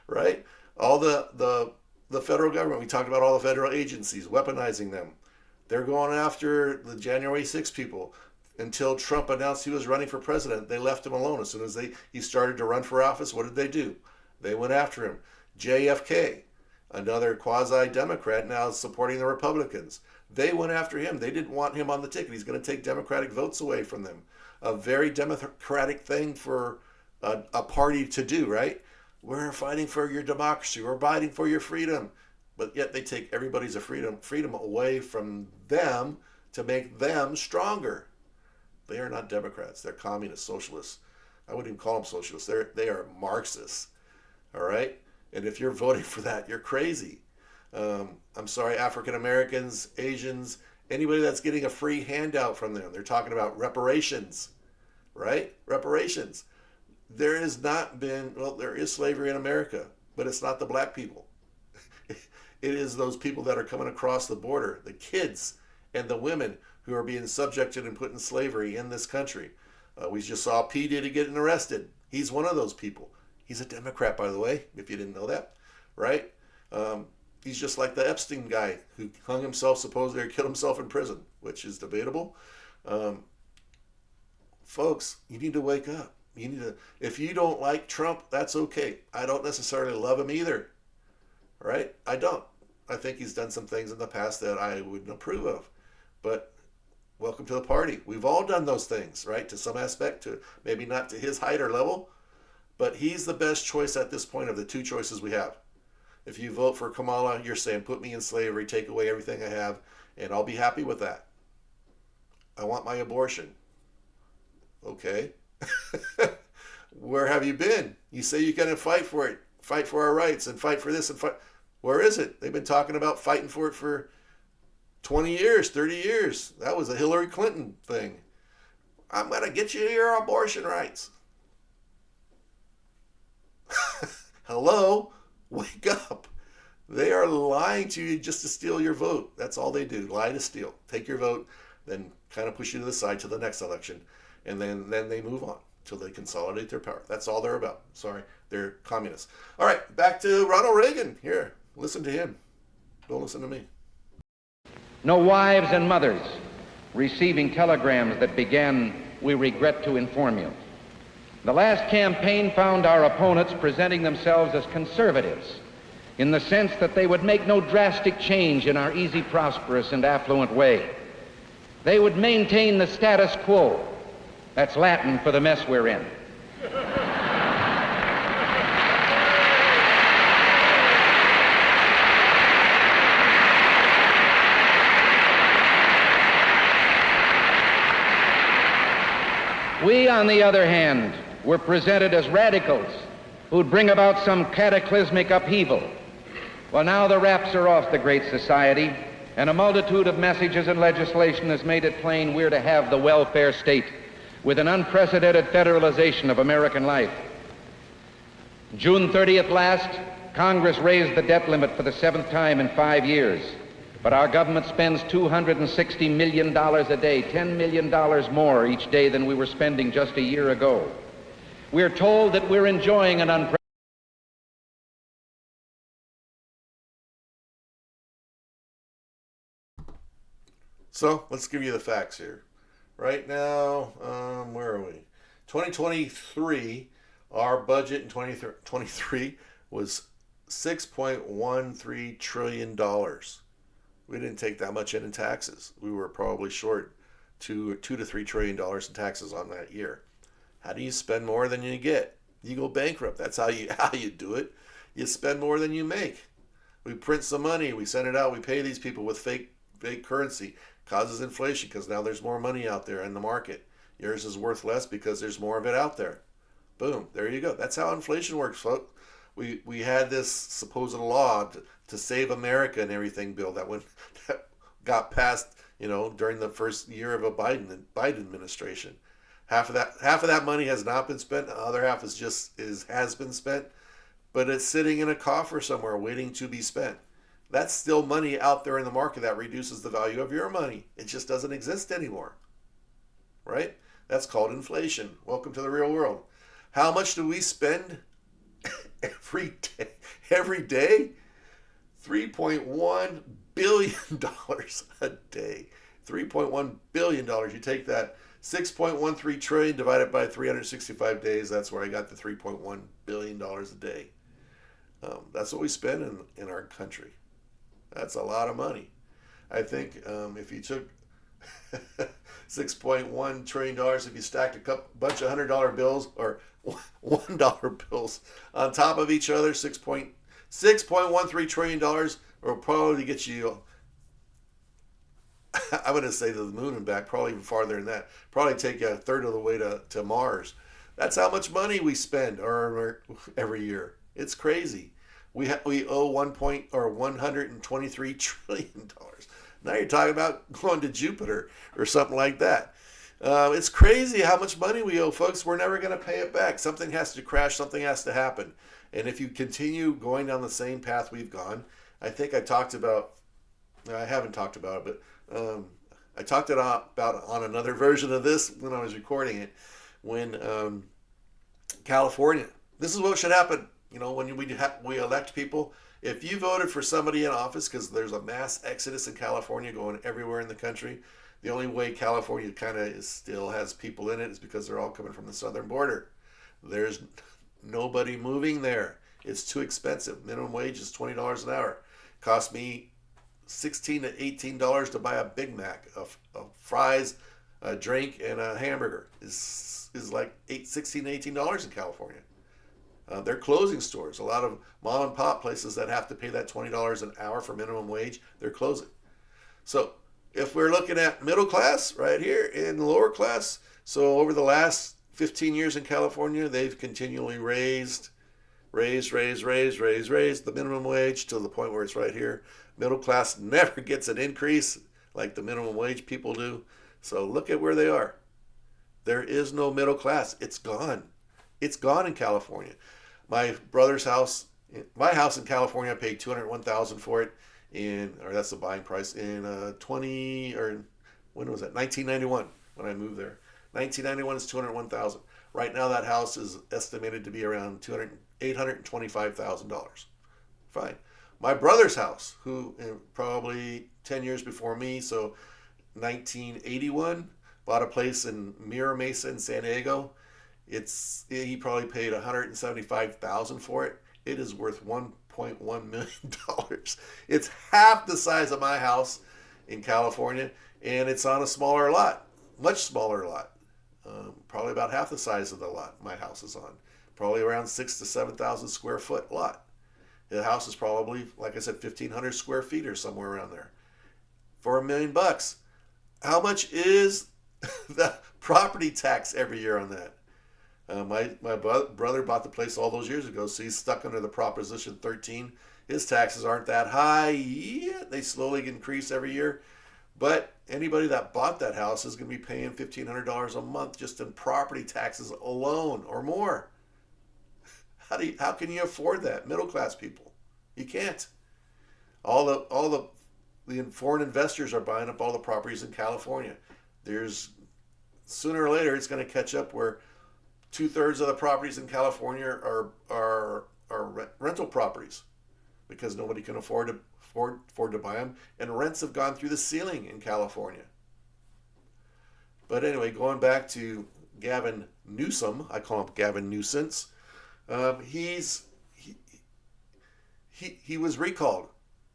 Right? All the federal government, we talked about all the federal agencies, weaponizing them. They're going after the January 6 people. Until Trump announced he was running for president, they left him alone. As soon as he started to run for office, what did they do? They went after him. JFK, another quasi-Democrat now supporting the Republicans. They went after him. They didn't want him on the ticket. He's going to take Democratic votes away from them. A very democratic thing for a party to do, right? We're fighting for your democracy. We're fighting for your freedom. But yet they take everybody's freedom away from them to make them stronger. They are not Democrats. They're communist socialists. I wouldn't even call them socialists. They are Marxists. All right? And if you're voting for that, you're crazy. I'm sorry, African Americans, Asians, anybody that's getting a free handout from them. They're talking about reparations, right? Reparations. There has not been, there is slavery in America, but it's not the black people. It is those people that are coming across the border, the kids and the women who are being subjected and put in slavery in this country. We just saw P. Diddy getting arrested. He's one of those people. He's a Democrat, by the way, if you didn't know that, right? He's just like the Epstein guy who hung himself, supposedly, or killed himself in prison, which is debatable. Folks, you need to wake up. If you don't like Trump, that's okay. I don't necessarily love him either, right? I don't. I think he's done some things in the past that I wouldn't approve of. But welcome to the party. We've all done those things, right? To some aspect, to maybe not to his height or level, but he's the best choice at this point of the two choices we have. If you vote for Kamala, you're saying, put me in slavery, take away everything I have, and I'll be happy with that. I want my abortion. Okay. Where have you been? You say you're going to fight for it, fight for our rights, and fight for this, and fight. Where is it? They've been talking about fighting for it for 20 years, 30 years. That was a Hillary Clinton thing. I'm going to get you your abortion rights. Hello? Wake up. They are lying to you just to steal your vote. That's all they do. Lie to steal. Take your vote, then kind of push you to the side to the next election. And then they move on till they consolidate their power. That's all they're about. Sorry, they're communists. All right, back to Ronald Reagan. Here, listen to him. Don't listen to me. No wives and mothers receiving telegrams that began, "We regret to inform you." The last campaign found our opponents presenting themselves as conservatives in the sense that they would make no drastic change in our easy, prosperous, and affluent way. They would maintain the status quo. That's Latin for the mess we're in. We, on the other hand, were presented as radicals who'd bring about some cataclysmic upheaval. Well, now the wraps are off the Great Society, and a multitude of messages and legislation has made it plain we're to have the welfare state with an unprecedented federalization of American life. June 30th last, Congress raised the debt limit for the 7th time in 5 years, but our government spends $260 million a day, $10 million more each day than we were spending just a year ago. We're told that we're enjoying an unprecedented. So let's give you the facts here. Right now, where are we? 2023, our budget in 2023 was $6.13 trillion. We didn't take that much in taxes. We were probably short $2 to $3 trillion in taxes on that year. How do you spend more than you get? You go bankrupt. That's how you do it. You spend more than you make. We print some money, we send it out, we pay these people with fake currency. Causes inflation because now there's more money out there in the market. Yours is worth less because there's more of it out there. Boom, there you go. That's how inflation works, folks. We had this supposed law to save America and everything bill that got passed, during the first year of a Biden administration. Half of that money has not been spent. The other half has been spent, but it's sitting in a coffer somewhere waiting to be spent. That's still money out there in the market that reduces the value of your money. It just doesn't exist anymore, right? That's called inflation. Welcome to the real world. How much do we spend every day? Every day? $3.1 billion a day. $3.1 billion. You take that 6.13 trillion divided by 365 days. That's where I got the $3.1 billion a day. That's what we spend in our country. That's a lot of money. I think if you took $6.1 trillion, if you stacked a bunch of $100 bills or $1 bills on top of each other, $6.13 trillion will probably get you, I'm going to say to the moon and back, probably even farther than that. Probably take you a third of the way to Mars. That's how much money we spend every year. It's crazy. We owe $123 trillion. Now you're talking about going to Jupiter or something like that. It's crazy how much money we owe, folks. We're never going to pay it back. Something has to crash. Something has to happen. And if you continue going down the same path we've gone, I think I haven't talked about it, but I talked about on another version of this when I was recording it, when California, this is what should happen. When we elect people, if you voted for somebody in office, because there's a mass exodus in California going everywhere in the country, the only way California kind of still has people in it is because they're all coming from the southern border. There's nobody moving there. It's too expensive. Minimum wage is $20 an hour. Cost me $16 to $18 to buy a Big Mac, of fries, a drink, and a hamburger. Is like $16 to $18 in California. They're closing stores. A lot of mom and pop places that have to pay that $20 an hour for minimum wage, they're closing. So if we're looking at middle class right here and lower class, so over the last 15 years in California, they've continually raised the minimum wage to the point where it's right here. Middle class never gets an increase like the minimum wage people do. So look at where they are. There is no middle class. It's gone. It's gone in California. My brother's house, my house in California, I paid $201,000 for it, or that's the buying price in when was that? 1991 when I moved there. 1991 is $201,000. Right now, that house is estimated to be around $825,000. Fine. My brother's house, who probably 10 years before me, so 1981, bought a place in Mira Mesa in San Diego. He probably paid $175,000 for it. It is worth $1.1 million. It's half the size of my house in California, and it's on a smaller lot, much smaller lot. Probably about half the size of the lot my house is on. Probably around 6,000 to 7,000 square foot lot. The house is probably, like I said, 1,500 square feet or somewhere around there. For $1 million. How much is the property tax every year on that? My brother bought the place all those years ago, so he's stuck under the Proposition 13. His taxes aren't that high yet. They slowly increase every year. But anybody that bought that house is going to be paying $1,500 a month just in property taxes alone or more. How can you afford that? Middle class people. You can't. The foreign investors are buying up all the properties in California. There's sooner or later it's going to catch up where 2/3 of the properties in California are rental properties because nobody can afford to buy them, and rents have gone through the ceiling in California. But anyway, going back to Gavin Newsom, I call him Gavin Nuisance. He was recalled.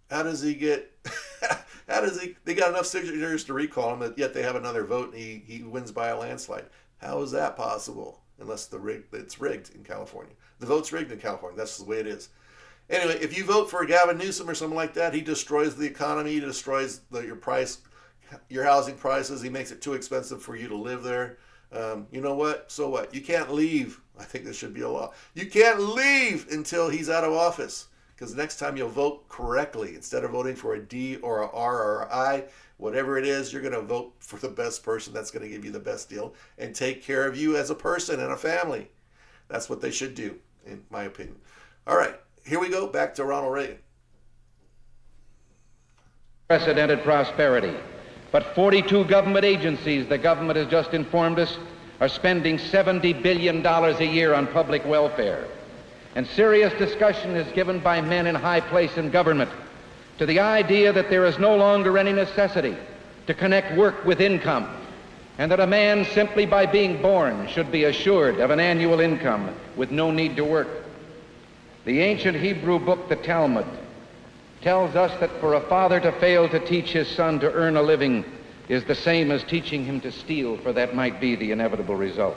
How does he get? They got enough signatures to recall him, yet they have another vote, and he wins by a landslide. How is that possible? Unless it's rigged in California. The vote's rigged in California. That's the way it is. Anyway, if you vote for Gavin Newsom or something like that, he destroys the economy. He destroys your housing prices. He makes it too expensive for you to live there. You know what? So what? You can't leave. I think this should be a law. You can't leave until he's out of office. Because next time you'll vote correctly. Instead of voting for a D or a R or an I, whatever it is, you're going to vote for the best person that's going to give you the best deal and take care of you as a person and a family. That's what they should do, in my opinion. All right, here we go. Back to Ronald Reagan. Unprecedented prosperity. But 42 government agencies, the government has just informed us, are spending $70 billion a year on public welfare. And serious discussion is given by men in high place in government to the idea that there is no longer any necessity to connect work with income, and that a man simply by being born should be assured of an annual income with no need to work. The ancient Hebrew book, the Talmud, tells us that for a father to fail to teach his son to earn a living is the same as teaching him to steal, for that might be the inevitable result.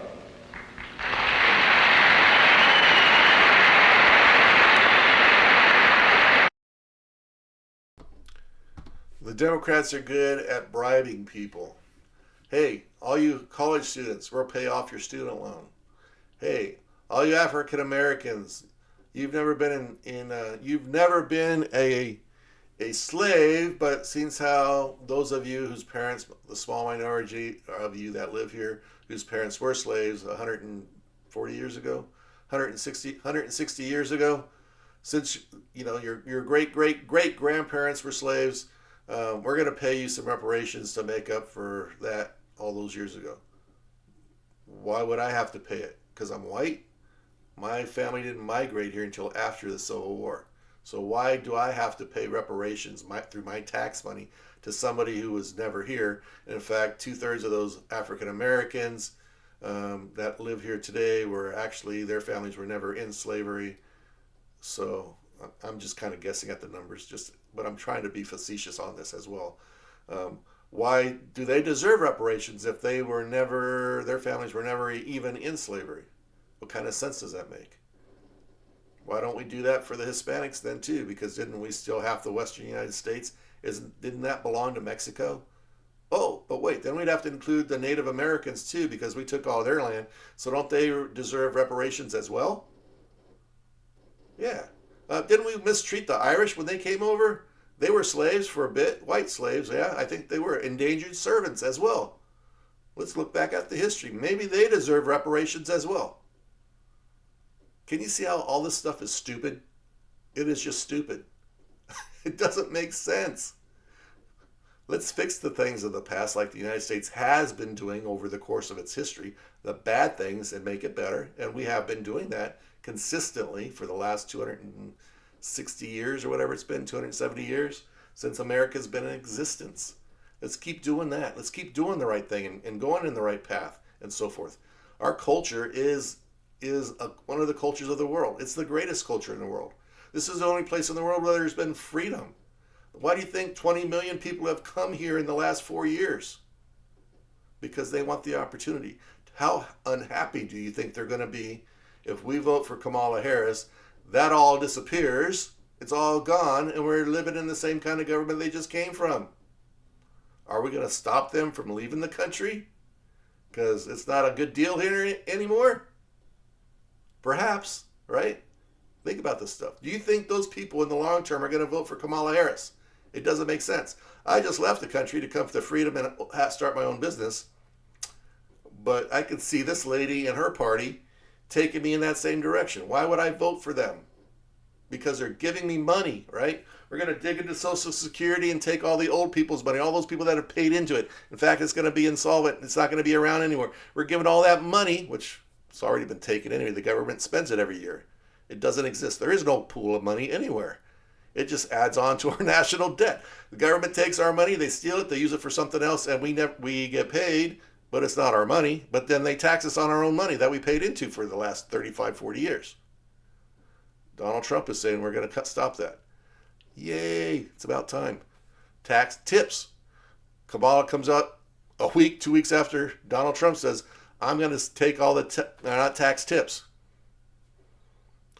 The Democrats are good at bribing people. Hey, all you college students, we'll pay off your student loan. Hey, all you African Americans, you've never been a slave, but since how those of you whose parents, the small minority of you that live here, whose parents were slaves 140 years ago, 160 years ago, since your great grandparents were slaves, we're going to pay you some reparations to make up for that all those years ago. Why would I have to pay it? Because I'm white? My family didn't migrate here until after the Civil War. So why do I have to pay reparations through my tax money to somebody who was never here? And in fact, 2/3 of those African Americans that live here today were actually, their families were never in slavery. So I'm just kind of guessing at the numbers, but I'm trying to be facetious on this as well. Why do they deserve reparations if their families were never even in slavery? What kind of sense does that make? Why don't we do that for the Hispanics then too? Because didn't we still half the Western United States? Didn't that belong to Mexico? Oh, but wait, then we'd have to include the Native Americans too, because we took all their land. So don't they deserve reparations as well? Yeah. Didn't we mistreat the Irish when they came over? They were slaves for a bit, white slaves, yeah. I think they were endangered servants as well. Let's look back at the history. Maybe they deserve reparations as well. Can you see how all this stuff is stupid? It is just stupid. It doesn't make sense. Let's fix the things of the past like the United States has been doing over the course of its history, the bad things, and make it better. And we have been doing that consistently for the last 260 years or whatever it's been, 270 years since America's been in existence. Let's keep doing that. Let's keep doing the right thing and going in the right path and so forth. Our culture is one of the cultures of the world. It's the greatest culture in the world. This is the only place in the world where there's been freedom. Why do you think 20 million people have come here in the last 4 years? Because they want the opportunity. How unhappy do you think they're going to be if we vote for Kamala Harris? That all disappears. It's all gone, and we're living in the same kind of government they just came from. Are we going to stop them from leaving the country? Because it's not a good deal here anymore? Perhaps, right? Think about this stuff. Do you think those people in the long term are going to vote for Kamala Harris? It doesn't make sense. I just left the country to come to freedom and start my own business. But I could see this lady and her party taking me in that same direction. Why would I vote for them? because they're giving me money, right? We're going to dig into Social Security and take all the old people's money, all those people that have paid into it. In fact, it's going to be insolvent. It's not going to be around anymore. We're giving all that money, which it's already been taken anyway. The government spends it every year. It doesn't exist. There is no pool of money anywhere. It just adds on to our national debt. The government takes our money, they steal it, they use it for something else, and we get paid, but it's not our money. But then they tax us on our own money that we paid into for the last 35, 40 years. Donald Trump is saying we're going to stop that. Yay, it's about time. Tax tips. Kamala comes out a week, 2 weeks after Donald Trump says, I'm going to take all the not tax tips.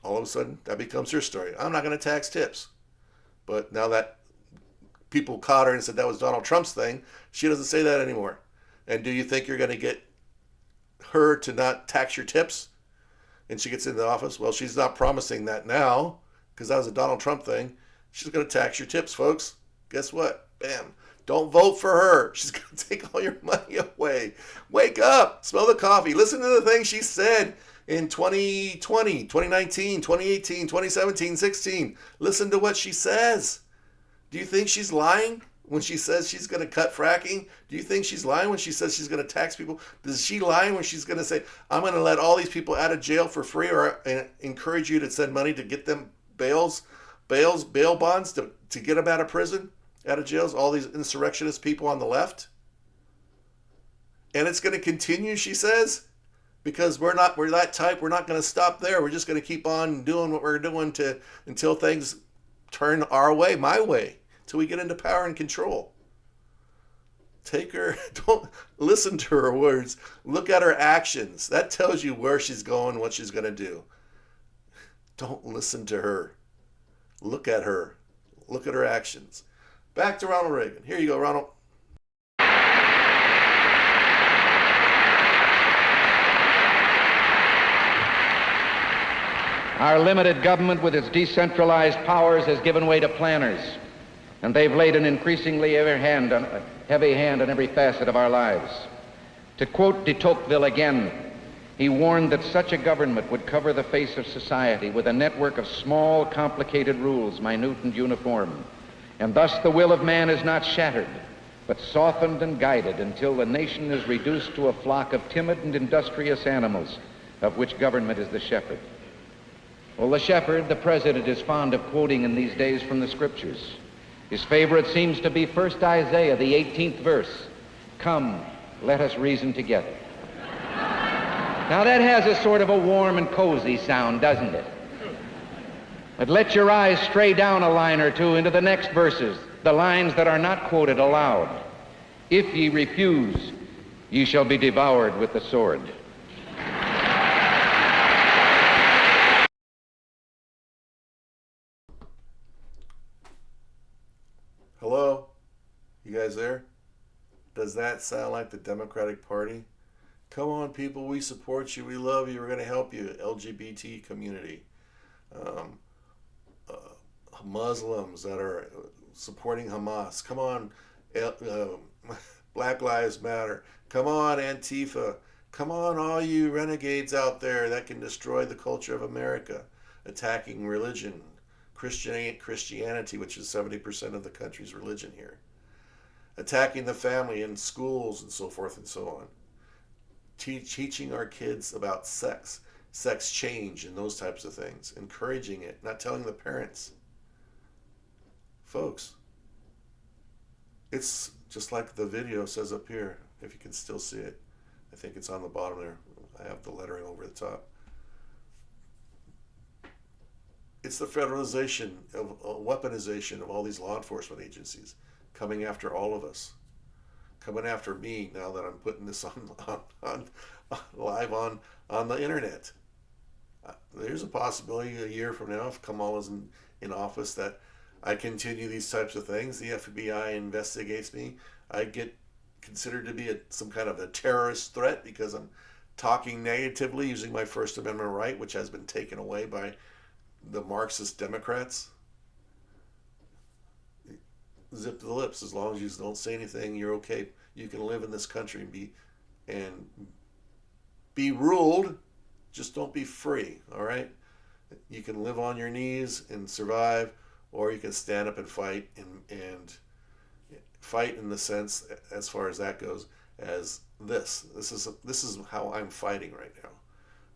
All of a sudden, that becomes her story. I'm not going to tax tips. But now that people caught her and said that was Donald Trump's thing, she doesn't say that anymore. And do you think you're going to get her to not tax your tips? And she gets into the office? Well, she's not promising that now because that was a Donald Trump thing. She's going to tax your tips, folks. Guess what? Bam. Don't vote for her. She's going to take all your money away. Wake up. Smell the coffee. Listen to the things she said in 2020, 2019, 2018, 2017, 16. Listen to what she says. Do you think she's lying when she says she's going to cut fracking? Do you think she's lying when she says she's going to tax people? Is she lying when she's going to say, I'm going to let all these people out of jail for free, or encourage you to send money to get them bail bonds to get them out of prison, out of jails, all these insurrectionist people on the left? And it's going to continue, she says, because we're that type. We're not going to stop there. We're just going to keep on doing what we're doing until things turn our way, my way, till we get into power and control. Take her, don't listen to her words. Look at her actions. That tells you where she's going, what she's going to do. Don't listen to her. Look at her. Look at her actions. Back to Ronald Reagan. Here you go, Ronald. Our limited government with its decentralized powers has given way to planners, and they've laid an increasingly heavy hand on every facet of our lives. To quote de Tocqueville again, he warned that such a government would cover the face of society with a network of small, complicated rules, minute and uniform, and thus the will of man is not shattered, but softened and guided until the nation is reduced to a flock of timid and industrious animals, of which government is the shepherd. Well, the shepherd, the president, is fond of quoting in these days from the scriptures. His favorite seems to be 1 Isaiah, the 18th verse. Come, let us reason together. Now that has a sort of a warm and cozy sound, doesn't it? But let your eyes stray down a line or two into the next verses, the lines that are not quoted aloud. If ye refuse, ye shall be devoured with the sword. Hello? You guys there? Does that sound like the Democratic Party? Come on, people, we support you, we love you, we're going to help you. LGBT community. Muslims that are supporting Hamas. Come on, Black Lives Matter. Come on, Antifa. Come on, all you renegades out there that can destroy the culture of America, attacking religion, Christianity, which is 70% of the country's religion here, attacking the family in schools and so forth and so on, teaching our kids about sex change and those types of things, encouraging it, not telling the parents. Folks, it's just like the video says up here, if you can still see it. I think it's on the bottom there. I have the lettering over the top. It's the federalization of weaponization of all these law enforcement agencies coming after all of us, coming after me now that I'm putting this on live on the internet. There's a possibility a year from now, if Kamala's in office, that I continue these types of things. The FBI investigates me. I get considered to be some kind of a terrorist threat because I'm talking negatively using my First Amendment right, which has been taken away by the Marxist Democrats. Zip the lips. As long as you don't say anything, you're okay. You can live in this country and be ruled. Just don't be free, all right? You can live on your knees and survive, or you can stand up and fight, and fight in the sense, as far as that goes, as this is how I'm fighting right now.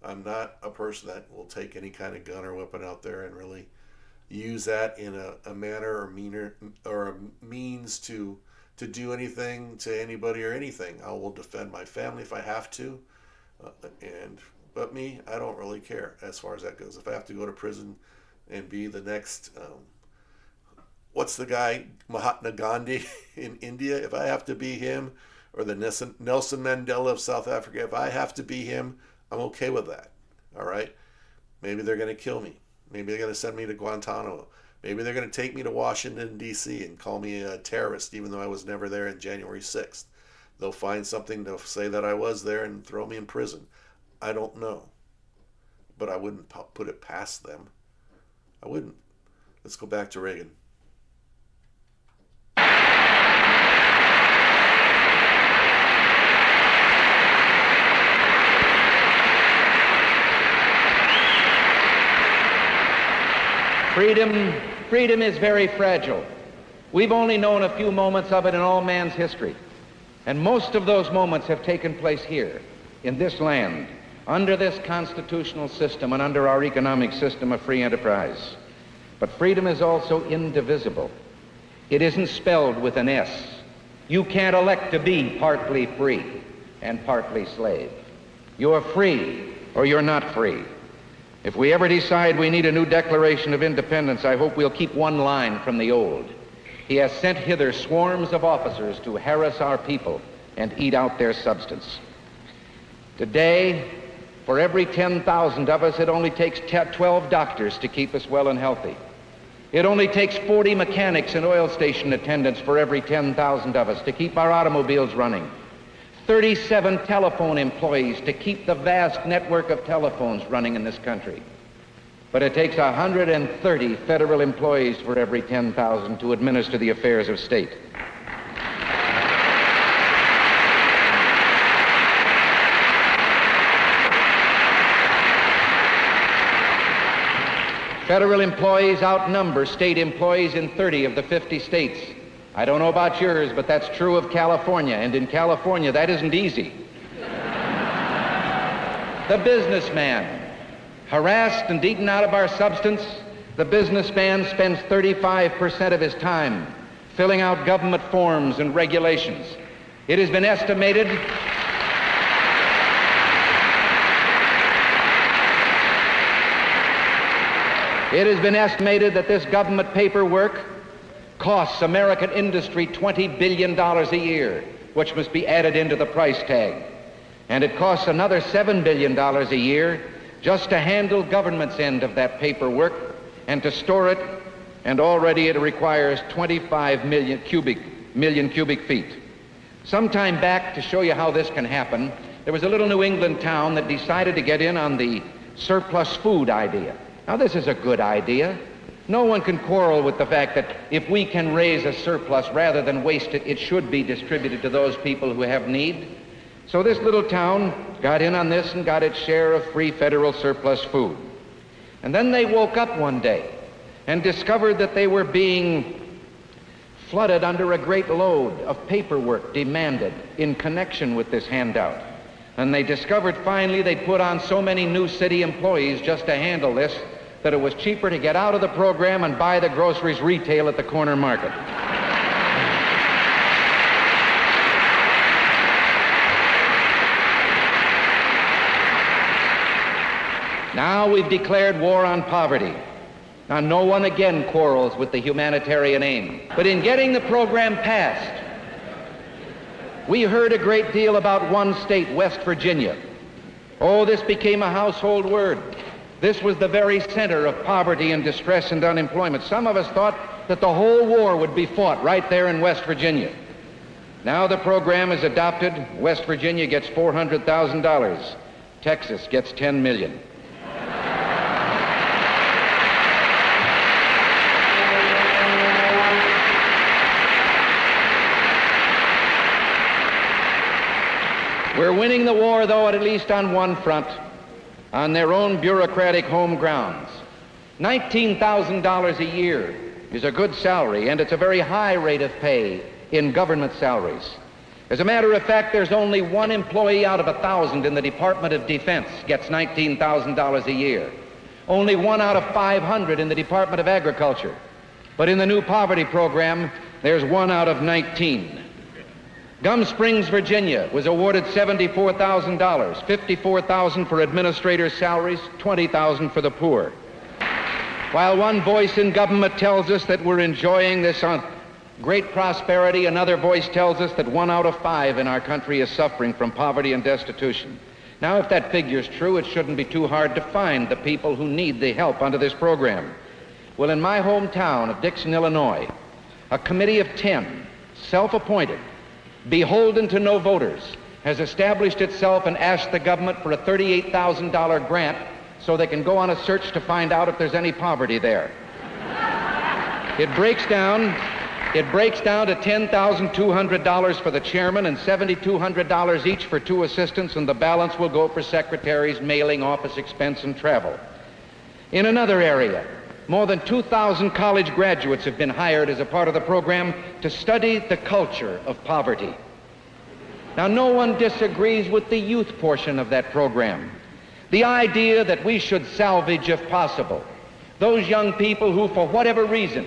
I'm not a person that will take any kind of gun or weapon out there and really use that in a manner or a means to do anything to anybody or anything. I will defend my family if I have to, but me, I don't really care as far as that goes. If I have to go to prison and be the next, what's the guy, Mahatma Gandhi in India? If I have to be him, or the Nelson Mandela of South Africa, if I have to be him, I'm okay with that. All right? Maybe they're going to kill me. Maybe they're going to send me to Guantanamo. Maybe they're going to take me to Washington, D.C. and call me a terrorist, even though I was never there on January 6th. They'll find something to say that I was there and throw me in prison. I don't know. But I wouldn't put it past them. I wouldn't. Let's go back to Reagan. Freedom is very fragile. We've only known a few moments of it in all man's history. And most of those moments have taken place here, in this land, under this constitutional system and under our economic system of free enterprise. But freedom is also indivisible. It isn't spelled with an S. You can't elect to be partly free and partly slave. You're free or you're not free. If we ever decide we need a new Declaration of Independence, I hope we'll keep one line from the old. He has sent hither swarms of officers to harass our people and eat out their substance. Today, for every 10,000 of us, it only takes 12 doctors to keep us well and healthy. It only takes 40 mechanics and oil station attendants for every 10,000 of us to keep our automobiles running. 37 telephone employees to keep the vast network of telephones running in this country. But it takes 130 federal employees for every 10,000 to administer the affairs of state. Federal employees outnumber state employees in 30 of the 50 states. I don't know about yours, but that's true of California, and in California, that isn't easy. The businessman, harassed and eaten out of our substance, the businessman spends 35% of his time filling out government forms and regulations. It has been estimated that this government paperwork costs American industry $20 billion a year, which must be added into the price tag. And it costs another $7 billion a year just to handle government's end of that paperwork and to store it, and already it requires 25 million cubic feet. Some time back, to show you how this can happen, there was a little New England town that decided to get in on the surplus food idea. Now, this is a good idea. No one can quarrel with the fact that if we can raise a surplus rather than waste it, it should be distributed to those people who have need. So this little town got in on this and got its share of free federal surplus food. And then they woke up one day and discovered that they were being flooded under a great load of paperwork demanded in connection with this handout. And they discovered finally they'd put on so many new city employees just to handle this that it was cheaper to get out of the program and buy the groceries retail at the corner market. Now we've declared war on poverty. Now no one again quarrels with the humanitarian aim. But in getting the program passed, we heard a great deal about one state, West Virginia. Oh, this became a household word. This was the very center of poverty and distress and unemployment. Some of us thought that the whole war would be fought right there in West Virginia. Now the program is adopted. West Virginia gets $400,000. Texas gets $10 million. We're winning the war, though, at least on one front, on their own bureaucratic home grounds. $19,000 a year is a good salary, and it's a very high rate of pay in government salaries. As a matter of fact, there's only one employee out of 1,000 in the Department of Defense gets $19,000 a year. Only 1 out of 500 in the Department of Agriculture. But in the new poverty program, there's 1 out of 19. Gum Springs, Virginia was awarded $74,000, $54,000 for administrators' salaries, $20,000 for the poor. While one voice in government tells us that we're enjoying this great prosperity, another voice tells us that 1 out of 5 in our country is suffering from poverty and destitution. Now, if that figure's true, it shouldn't be too hard to find the people who need the help under this program. Well, in my hometown of Dixon, Illinois, a committee of 10, self-appointed, beholden to no voters, has established itself and asked the government for a $38,000 grant so they can go on a search to find out if there's any poverty there. It breaks down to $10,200 for the chairman and $7,200 each for 2 assistants, and the balance will go for secretaries, mailing, office expense, and travel. In another area, more than 2,000 college graduates have been hired as a part of the program to study the culture of poverty. Now, no one disagrees with the youth portion of that program. The idea that we should salvage, if possible, those young people who, for whatever reason,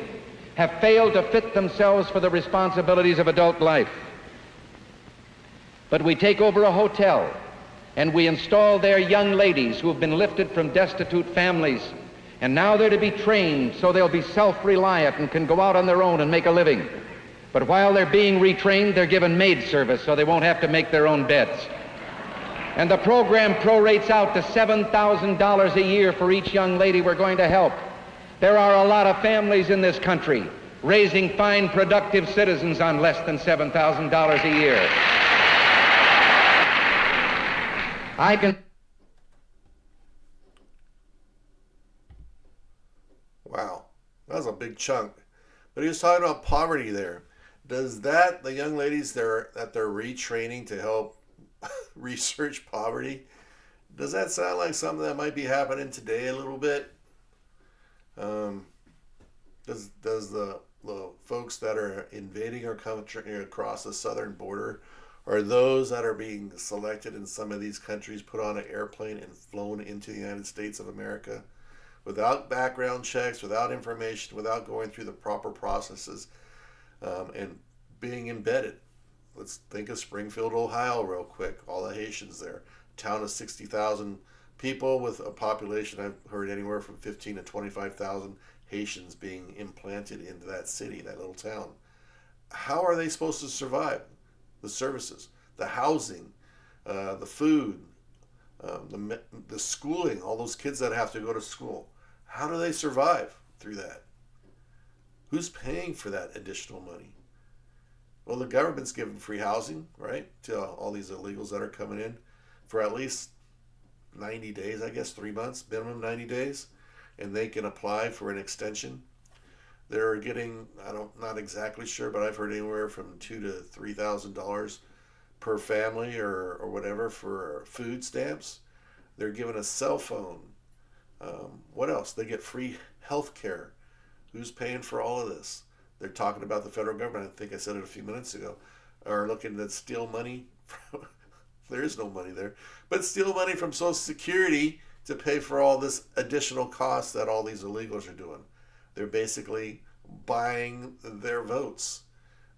have failed to fit themselves for the responsibilities of adult life. But we take over a hotel and we install there young ladies who have been lifted from destitute families, and now they're to be trained so they'll be self-reliant and can go out on their own and make a living. But while they're being retrained, they're given maid service so they won't have to make their own beds. And the program prorates out to $7,000 a year for each young lady we're going to help. There are a lot of families in this country raising fine, productive citizens on less than $7,000 a year. Wow, that was a big chunk. But he was talking about poverty there. Does that, the young ladies that they're retraining to help research poverty, does that sound like something that might be happening today a little bit? Does the folks that are invading our country across the southern border, are those that are being selected in some of these countries put on an airplane and flown into the United States of America without background checks, without information, without going through the proper processes, and being embedded? Let's think of Springfield, Ohio real quick. All the Haitians there. Town of 60,000 people with a population, I've heard anywhere from 15 to 25,000 Haitians being implanted into that city, that little town. How are they supposed to survive? The services, the housing, the food, the schooling, all those kids that have to go to school. How do they survive through that? Who's paying for that additional money? Well, the government's giving free housing, right, to all these illegals that are coming in for at least 90 days, I guess, 3 months, minimum 90 days, and they can apply for an extension. They're getting, not exactly sure, but I've heard anywhere from $2,000 to $3,000 per family or whatever for food stamps. They're given a cell phone. What else? They get free health care. Who's paying for all of this? They're talking about the federal government, I think I said it a few minutes ago, are looking to steal money. There is no money there, but steal money from Social Security to pay for all this additional cost that all these illegals are doing. They're basically buying their votes.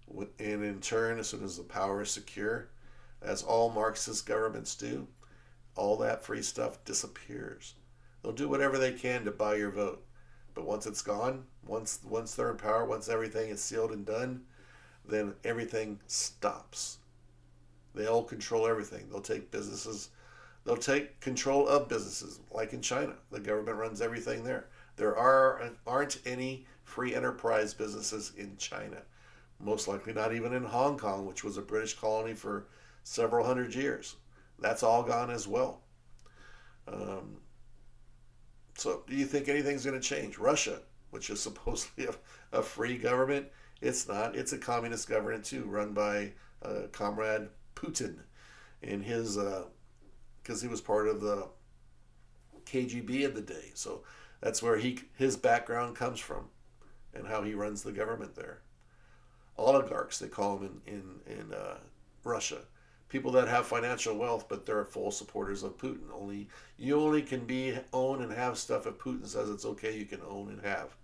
And in turn, as soon as the power is secure, as all Marxist governments do, all that free stuff disappears. They'll do whatever they can to buy your vote. But once it's gone, once they're in power, once everything is sealed and done, then everything stops. They'll control everything. They'll take control of businesses, like in China. The government runs everything there. There aren't any free enterprise businesses in China. Most likely not even in Hong Kong, which was a British colony for several hundred years. That's all gone as well. So do you think anything's going to change? Russia, which is supposedly a free government, it's not. It's a communist government too, run by Comrade Putin and his, because he was part of the KGB of the day. So That's where his background comes from, and how he runs the government there. Oligarchs, they call them in Russia. People that have financial wealth, but they're full supporters of Putin. You only can own and have stuff if Putin says it's okay. You can own and have.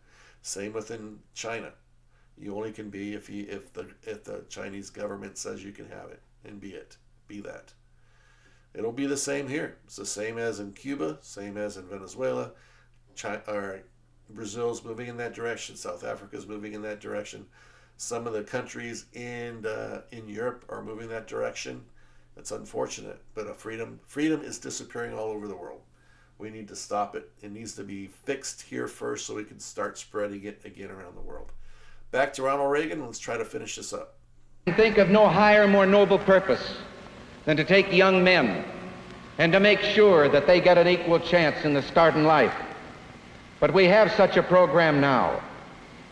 Same within China. You only can be if the Chinese government says you can have it and be that. It'll be the same here. It's the same as in Cuba, same as in Venezuela. Brazil's moving in that direction. South Africa's moving in that direction. Some of the countries in Europe are moving that direction. It's unfortunate, but freedom is disappearing all over the world. We need to stop it. It needs to be fixed here first so we can start spreading it again around the world. Back to Ronald Reagan. Let's try to finish this up. I think of no higher, more noble purpose than to take young men and to make sure that they get an equal chance in the start in life. But we have such a program now,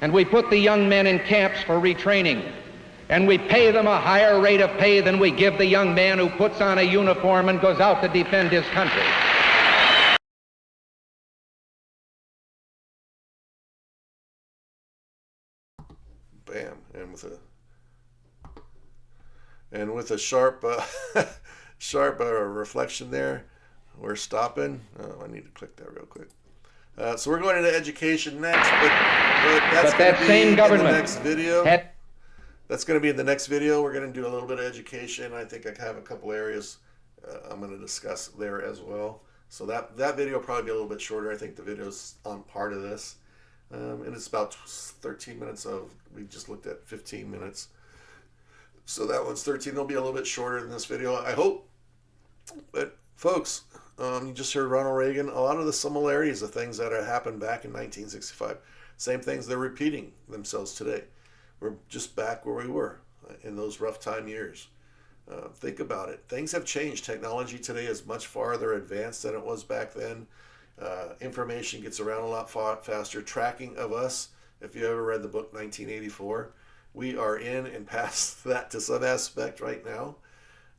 and we put the young men in camps for retraining, and we pay them a higher rate of pay than we give the young man who puts on a uniform and goes out to defend his country. Bam. And with a sharp reflection there, we're stopping. Oh, I need to click that real quick. So we're going into education next, but that's going to be in the next video. That's going to be in the next video. We're going to do a little bit of education. I think I have a couple areas I'm going to discuss there as well. So that video will probably be a little bit shorter. I think the video's on part of this. And it's about 13 minutes we just looked at 15 minutes. So that one's 13. It'll be a little bit shorter than this video, I hope. But folks, you just heard Ronald Reagan. A lot of the similarities of things that had happened back in 1965. Same things they're repeating themselves today. We're just back where we were in those rough time years. Think about it. Things have changed. Technology today is much farther advanced than it was back then. Information gets around a lot faster. Tracking of us, if you ever read the book 1984, we are in and past that to some aspect right now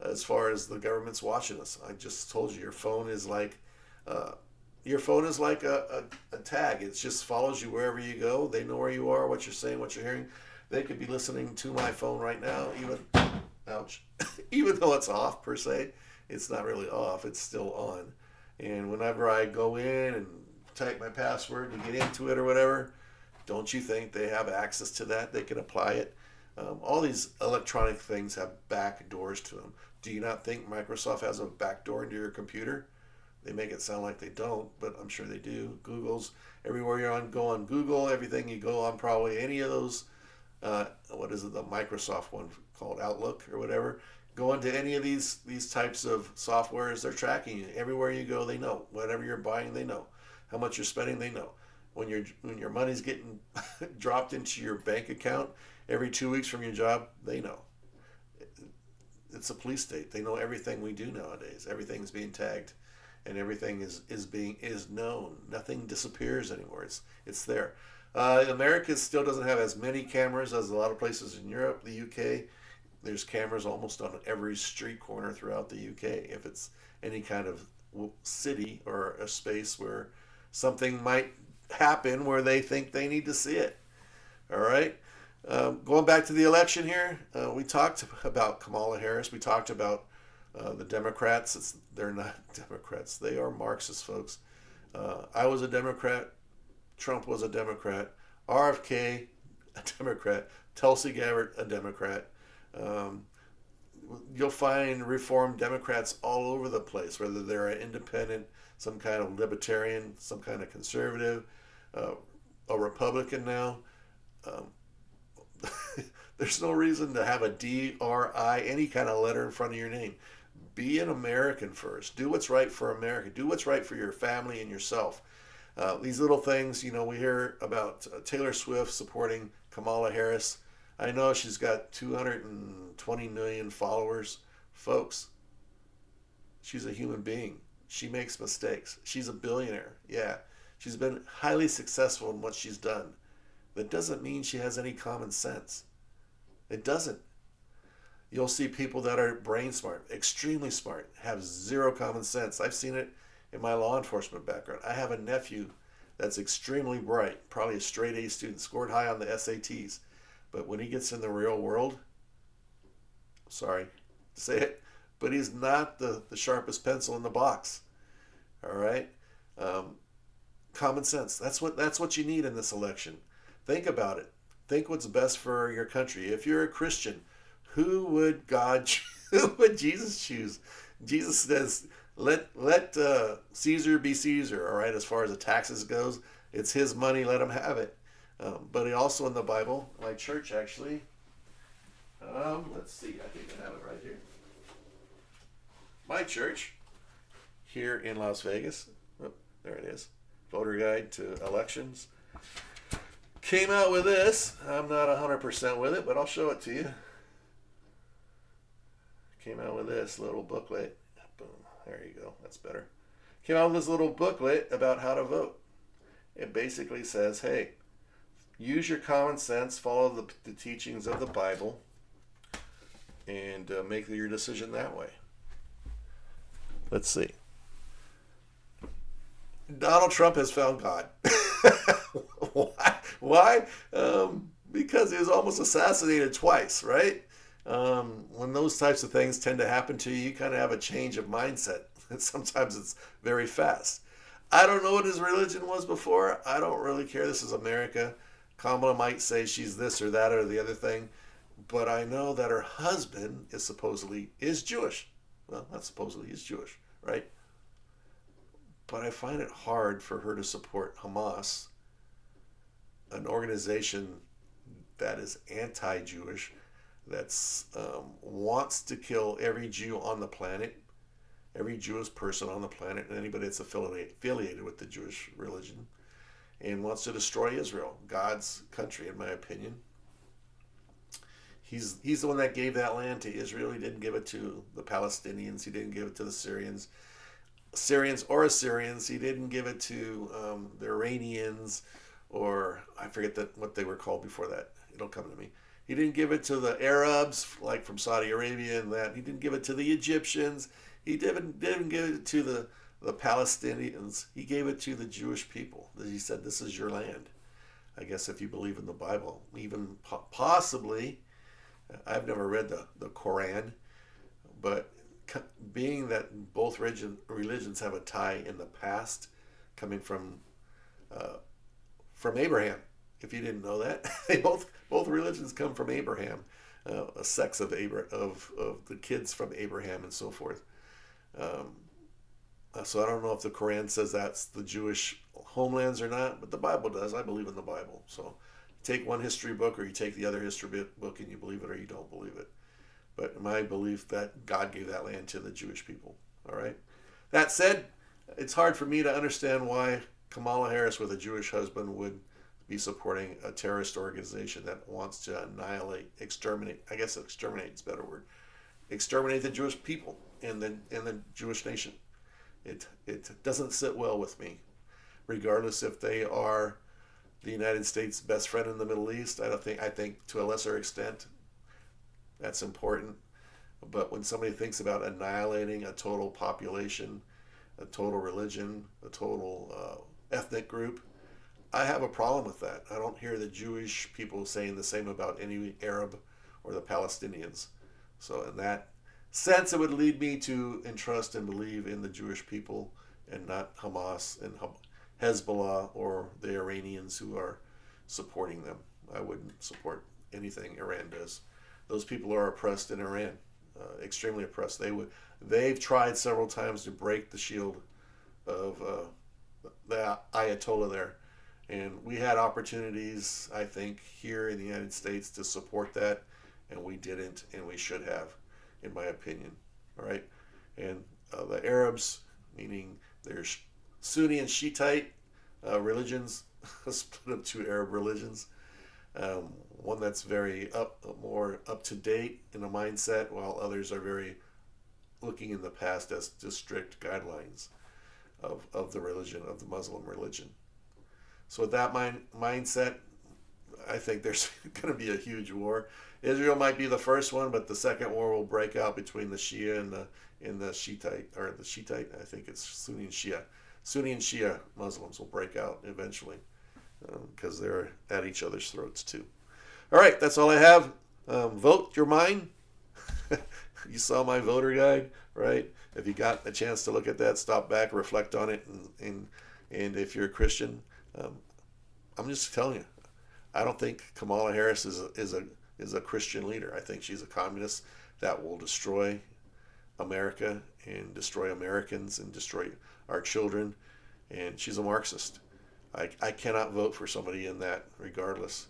as far as the government's watching us. I just told you your phone is like a tag. It just follows you wherever you go. They know where you are, what you're saying, what you're hearing. They could be listening to my phone right now, even though it's off per se. It's not really off, it's still on. And whenever I go in and type my password to get into it or whatever, don't you think they have access to that? They can apply it. All these electronic things have back doors to them. Do you not think Microsoft has a back door into your computer? They make it sound like they don't, but I'm sure they do. Google's, everywhere you're on, go on Google. Everything you go on, probably any of those, the Microsoft one called Outlook or whatever. Go into any of these types of softwares, they're tracking you. Everywhere you go, they know. Whatever you're buying, they know. How much you're spending, they know. When your money's getting dropped into your bank account every 2 weeks from your job, they know. It's a police state. They know everything we do nowadays. Everything's being tagged, and everything is known. Nothing disappears anymore. It's there. America still doesn't have as many cameras as a lot of places in Europe, the UK. There's cameras almost on every street corner throughout the UK. If it's any kind of city or a space where something might happen where they think they need to see it. All right. Going back to the election here, we talked about Kamala Harris. We talked about the Democrats. They're not Democrats. They are Marxists, folks. I was a Democrat. Trump was a Democrat. RFK, a Democrat. Tulsi Gabbard, a Democrat. You'll find Reformed Democrats all over the place, whether they're an independent, some kind of libertarian, some kind of conservative, a Republican now. There's no reason to have a DRI, any kind of letter in front of your name. Be an American first. Do what's right for America. Do what's right for your family and yourself. These little things, we hear about Taylor Swift supporting Kamala Harris. I know she's got 220 million followers. Folks, she's a human being. She makes mistakes. She's a billionaire. Yeah, she's been highly successful in what she's done. That doesn't mean she has any common sense. It doesn't. You'll see people that are brain smart, extremely smart, have zero common sense. I've seen it in my law enforcement background. I have a nephew that's extremely bright, probably a straight A student, scored high on the SATs. But when he gets in the real world, sorry to say it, but he's not the sharpest pencil in the box. All right? Common sense. That's what you need in this election. Think about it. Think what's best for your country. If you're a Christian, who would who would Jesus choose? Jesus says, let Caesar be Caesar, all right, as far as the taxes goes. It's his money, let him have it. But he also in the Bible, my church actually, let's see, I think I have it right here. My church here in Las Vegas, oh, there it is, voter guide to elections, came out with this. I'm not 100% with it, but I'll show it to you. Came out with this little booklet. Boom. There you go. That's better. Came out with this little booklet about how to vote. It basically says, hey, use your common sense, follow the teachings of the Bible, and make your decision that way. Let's see. Donald Trump has found God. Why? Because he was almost assassinated twice, right? When those types of things tend to happen to you, you kind of have a change of mindset. Sometimes it's very fast. I don't know what his religion was before. I don't really care. This is America. Kamala might say she's this or that or the other thing, but I know that her husband is Jewish. Well, not supposedly, he's Jewish, right? But I find it hard for her to support Hamas, an organization that is anti-Jewish, that wants to kill every Jew on the planet, every Jewish person on the planet, and anybody that's affiliated with the Jewish religion, and wants to destroy Israel, God's country, in my opinion. He's the one that gave that land to Israel. He didn't give it to the Palestinians. He didn't give it to the Syrians or Assyrians. He didn't give it to the Iranians, or I forget what they were called before that. It'll come to me. He didn't give it to the Arabs, like from Saudi Arabia and that. He didn't give it to the Egyptians. He didn't give it to the Palestinians. He gave it to the Jewish people. He said, this is your land. I guess if you believe in the Bible, even possibly, I've never read the Quran, but being that both religions have a tie in the past, coming from Abraham. If you didn't know that, both religions come from Abraham, a sex of the kids from Abraham and so forth. So I don't know if the Quran says that's the Jewish homelands or not, but the Bible does. I believe in the Bible. So you take one history book or you take the other history book and you believe it or you don't believe it. But my belief that God gave that land to the Jewish people. All right. That said, it's hard for me to understand why Kamala Harris with a Jewish husband would be supporting a terrorist organization that wants to exterminate. I guess exterminate is a better word. Exterminate the Jewish people and the Jewish nation. It doesn't sit well with me, regardless if they are the United States' best friend in the Middle East. I think to a lesser extent that's important. But when somebody thinks about annihilating a total population, a total religion, a total ethnic group, I have a problem with that. I don't hear the Jewish people saying the same about any Arab or the Palestinians. So in that sense, it would lead me to entrust and believe in the Jewish people and not Hamas and Hezbollah or the Iranians who are supporting them. I wouldn't support anything Iran does. Those people are oppressed in Iran, extremely oppressed. They've tried several times to break the shield of the Ayatollah there. And we had opportunities, I think, here in the United States to support that, and we didn't, and we should have, in my opinion. All right? And the Arabs, meaning there's Sunni and Shiite religions, split up two Arab religions. One that's more up to date in a mindset, while others are very looking in the past as just strict guidelines of the religion, of the Muslim religion. So with that mindset, I think there's going to be a huge war. Israel might be the first one, but the second war will break out between the Shia and the Shiite, or the Shiite, I think it's Sunni and Shia. Sunni and Shia Muslims will break out eventually because they're at each other's throats too. All right, that's all I have. Vote your mind. You saw my voter guide, right? If you got a chance to look at that, stop back, reflect on it, and if you're a Christian, I'm just telling you, I don't think Kamala Harris is a Christian leader. I think she's a communist that will destroy America and destroy Americans and destroy our children, and she's a Marxist. I cannot vote for somebody in that regardless.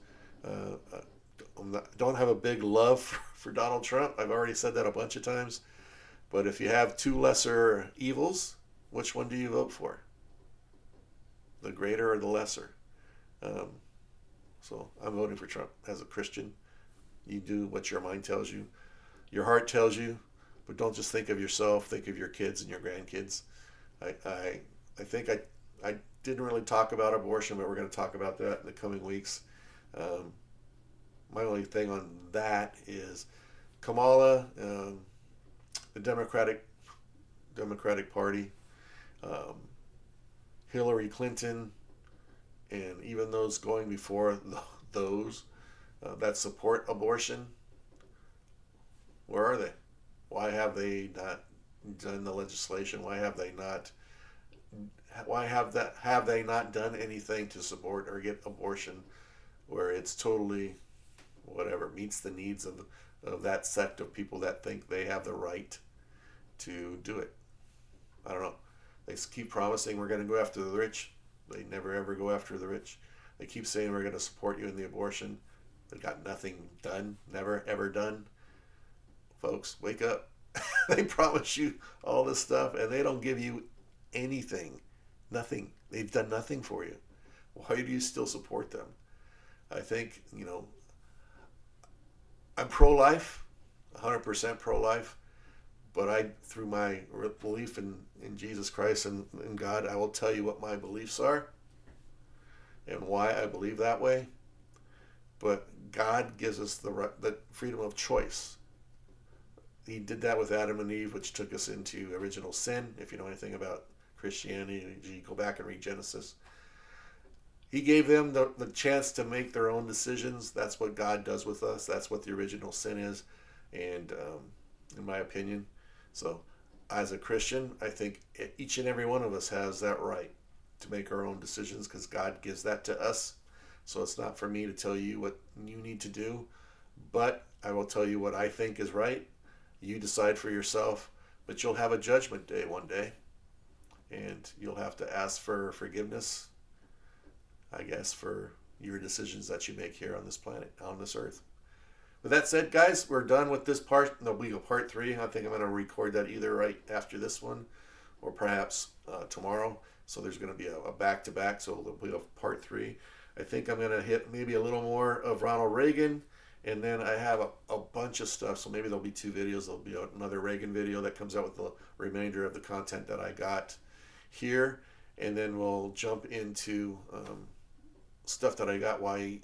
Don't have a big love for Donald Trump. I've already said that a bunch of times. But if you have two lesser evils, which one do you vote for? The greater or the lesser? So I'm voting for Trump as a Christian. You do what your mind tells you. Your heart tells you, but don't just think of yourself. Think of your kids and your grandkids. I think I didn't really talk about abortion, but we're going to talk about that in the coming weeks. My only thing on that is Kamala, the Democratic Party, Hillary Clinton, and even those going before those that support abortion. Where are they? Why have they not done the legislation? Why have they not? Have they not done anything to support or get abortion where it's totally whatever meets the needs of that sect of people that think they have the right to do it? I don't know. They keep promising we're going to go after the rich. They never ever go after the rich. They keep saying we're going to support you in the abortion. They got nothing done, never ever done. Folks, wake up. They promise you all this stuff and they don't give you anything. Nothing. They've done nothing for you. Why do you still support them? I think, I'm pro-life, 100% pro-life, but through my belief in Jesus Christ and in God, I will tell you what my beliefs are and why I believe that way. But God gives us the freedom of choice. He did that with Adam and Eve, which took us into original sin. If you know anything about Christianity, you go back and read Genesis. He gave them the chance to make their own decisions. That's what God does with us. That's what the original sin is, and in my opinion. So as a Christian, I think each and every one of us has that right to make our own decisions because God gives that to us. So it's not for me to tell you what you need to do, but I will tell you what I think is right. You decide for yourself, but you'll have a judgment day one day, and you'll have to ask for forgiveness, I guess, for your decisions that you make here on this planet, on this earth. With that said, guys, we're done with this part. There'll be a part 3. I think I'm going to record that either right after this one or perhaps tomorrow. So there's going to be a back-to-back, so there'll be a part 3. I think I'm going to hit maybe a little more of Ronald Reagan, and then I have a bunch of stuff, so maybe there'll be 2 videos. There'll be another Reagan video that comes out with the remainder of the content that I got here, and then we'll jump into stuff that I got why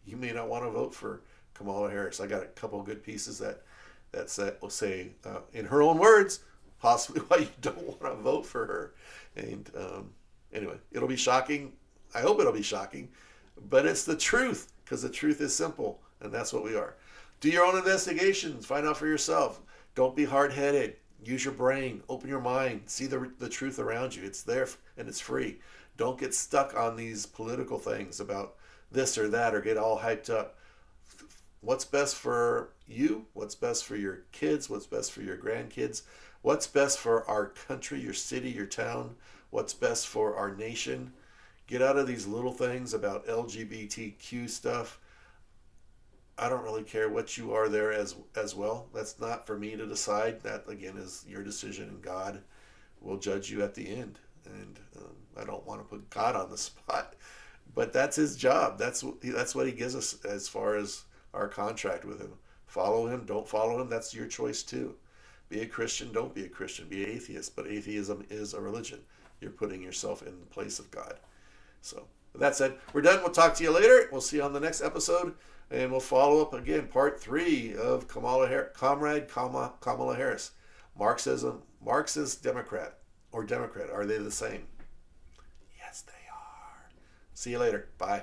you may not want to vote for Kamala Harris. I got a couple of good pieces that will say, in her own words, possibly why you don't want to vote for her. And anyway, it'll be shocking. I hope it'll be shocking, but it's the truth, because the truth is simple, and that's what we are. Do your own investigations. Find out for yourself. Don't be hard-headed. Use your brain. Open your mind. See the truth around you. It's there, and it's free. Don't get stuck on these political things about this or that or get all hyped up. What's best for you? What's best for your kids? What's best for your grandkids? What's best for our country, your city, your town? What's best for our nation? Get out of these little things about LGBTQ stuff. I don't really care what you are there as well. That's not for me to decide. That, again, is your decision, and God will judge you at the end. And I don't want to put God on the spot, but that's his job. That's what he gives us as far as our contract with him. Follow him, don't follow him. That's your choice too. Be a Christian, don't be a Christian. Be an atheist, but atheism is a religion. You're putting yourself in the place of God. So with that said, we're done. We'll talk to you later. We'll see you on the next episode, and we'll follow up again, part 3 of Kamala Harris. Marxist Democrat or Democrat. Are they the same? Yes, they are. See you later. Bye.